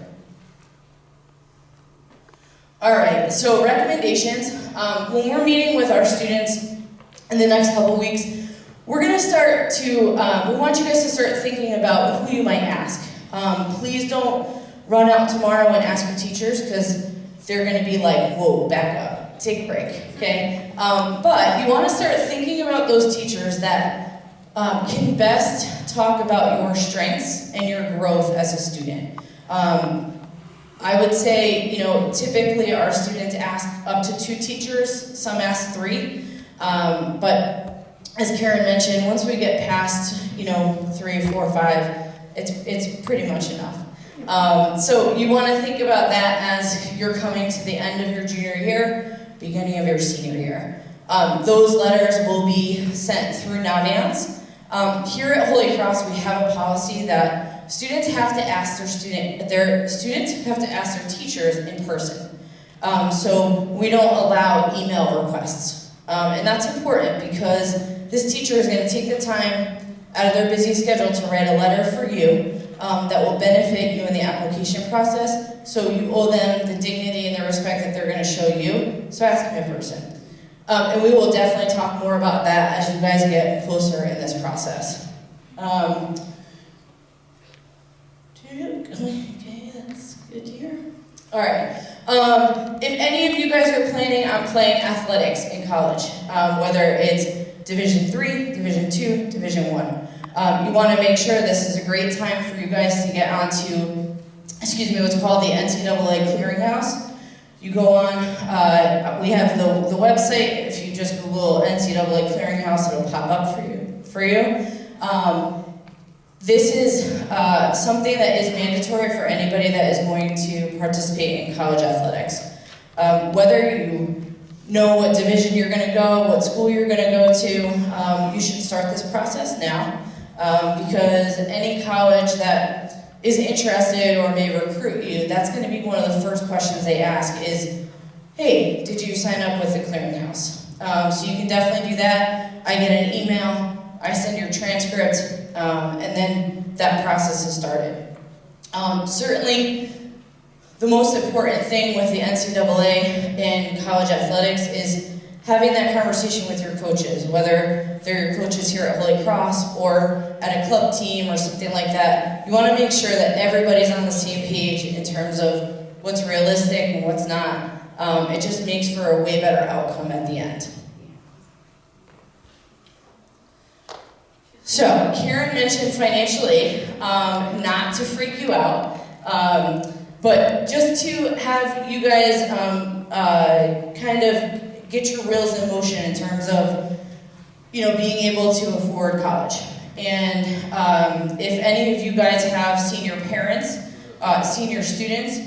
[SPEAKER 7] All right, so recommendations. When we're meeting with our students in the next couple weeks, we're gonna start to, we want you guys to start thinking about who you might ask. Please don't run out tomorrow and ask your teachers, because they're gonna be like, whoa, back up, take a break, okay? But you wanna start thinking about those teachers that can best talk about your strengths and your growth as a student. I would say, typically our students ask up to 2 teachers, some ask 3. But as Karen mentioned, once we get past, 3, 4, 5, it's pretty much enough. So you want to think about that as you're coming to the end of your junior year, beginning of your senior year. Those letters will be sent through Navance. Here at Holy Cross, we have a policy that students have to ask their students have to ask their teachers in person. So we don't allow email requests. And that's important because this teacher is going to take the time out of their busy schedule to write a letter for you that will benefit you in the application process. So you owe them the dignity and the respect that they're going to show you. So ask them in person. And we will definitely talk more about that as you guys get closer in this process. Okay, that's good to hear. All right. If any of you guys are planning on playing athletics in college, whether it's Division III, Division II, Division I, you want to make sure this is a great time for you guys to get onto, what's called the NCAA Clearinghouse. You go on, we have the website. If you just Google NCAA Clearinghouse, it'll pop up for you. This is something that is mandatory for anybody that is going to participate in college athletics. Whether you know what division you're going to go, what school you're going to go to, you should start this process now. Because any college that is interested or may recruit you, that's going to be one of the first questions they ask is, hey, did you sign up with the clearinghouse? So you can definitely do that. I get an email, I send your transcript, and then that process is started. Certainly, the most important thing with the NCAA in college athletics is having that conversation with your coaches, whether they're your coaches here at Holy Cross or at a club team or something like that. You want to make sure that everybody's on the same page in terms of what's realistic and what's not. It just makes for a way better outcome at the end. So, Karen mentioned financial aid, not to freak you out, but just to have you guys kind of get your wheels in motion in terms of, being able to afford college. And if any of you guys have senior parents, senior students,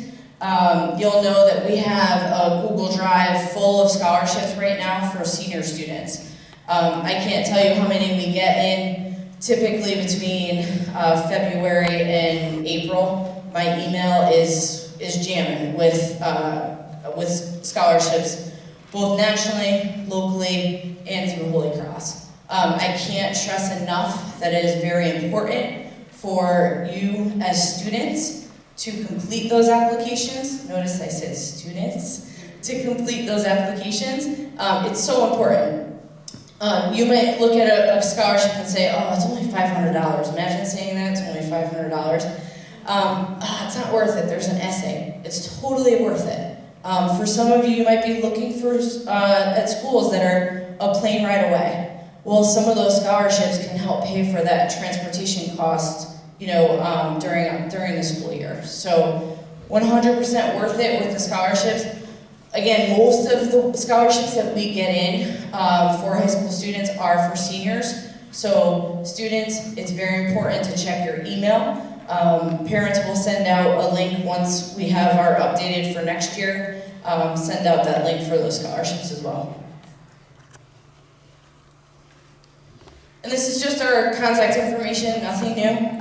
[SPEAKER 7] you'll know that we have a Google Drive full of scholarships right now for senior students. I can't tell you how many we get in. Typically between February and April, my email is jamming with scholarships, both nationally, locally, and through Holy Cross. I can't stress enough that it is very important for you as students to complete those applications. Notice I said students, to complete those applications. It's so important. You might look at a scholarship and say, oh, it's only $500. Imagine saying that, it's only $500. It's not worth it, there's an essay. It's totally worth it. For some of you, you might be looking for at schools that are a plane ride away. Well, some of those scholarships can help pay for that transportation cost, during the school year. So 100% worth it with the scholarships. Again, most of the scholarships that we get in for high school students are for seniors. So students, it's very important to check your email. Parents will send out a link once we have our updated for next year. Send out that link for those scholarships as well. And this is just our contact information, nothing new.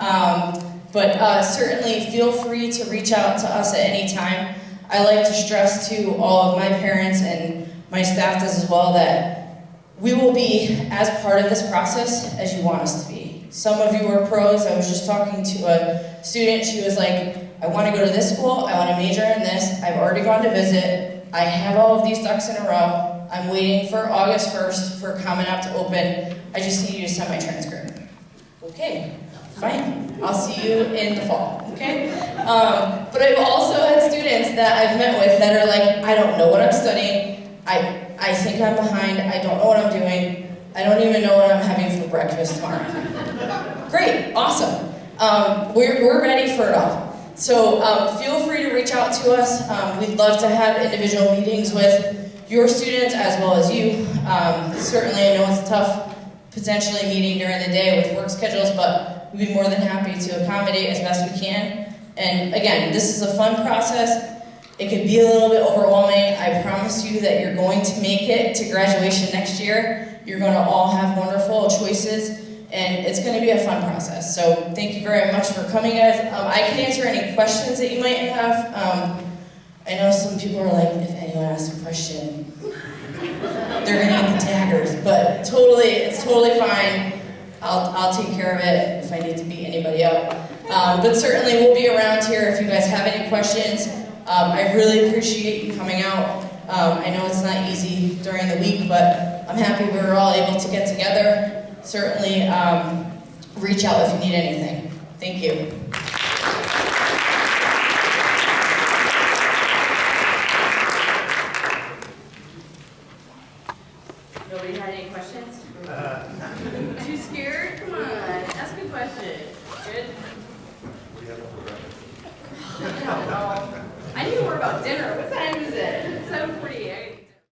[SPEAKER 7] But certainly feel free to reach out to us at any time. I like to stress to all of my parents and my staff does as well that we will be as part of this process as you want us to be. Some of you are pros. I was just talking to a student. She was like, I want to go to this school. I want to major in this. I've already gone to visit. I have all of these ducks in a row. I'm waiting for August 1st for Common App to open. I just need you to send my transcript. Okay, fine. I'll see you in the fall, okay? But I've also had students that I've met with that are like, I don't know what I'm studying. I think I'm behind. I don't know what I'm doing. I don't even know what I'm having for breakfast tomorrow. Great, awesome. We're ready for it all. So feel free to reach out to us. We'd love to have individual meetings with your students as well as you. Certainly, I know it's tough potentially meeting during the day with work schedules, but we'd be more than happy to accommodate as best we can. And again, this is a fun process. It can be a little bit overwhelming. I promise you that you're going to make it to graduation next year. You're going to all have wonderful choices, and it's going to be a fun process. So thank you very much for coming, guys. I can answer any questions that you might have. I know some people are like, if anyone asks a question, they're going to get the daggers, but it's totally fine. I'll take care of it if I need to beat anybody up. But certainly we'll be around here if you guys have any questions. I really appreciate you coming out. I know it's not easy during the week, but I'm happy we were all able to get together. Certainly reach out if you need anything. Thank you.
[SPEAKER 8] Nobody had any questions? Too scared? Come on, ask a question. Good?
[SPEAKER 6] What do you have for breakfast?
[SPEAKER 8] I need to worry about dinner. What time is it? 7:48.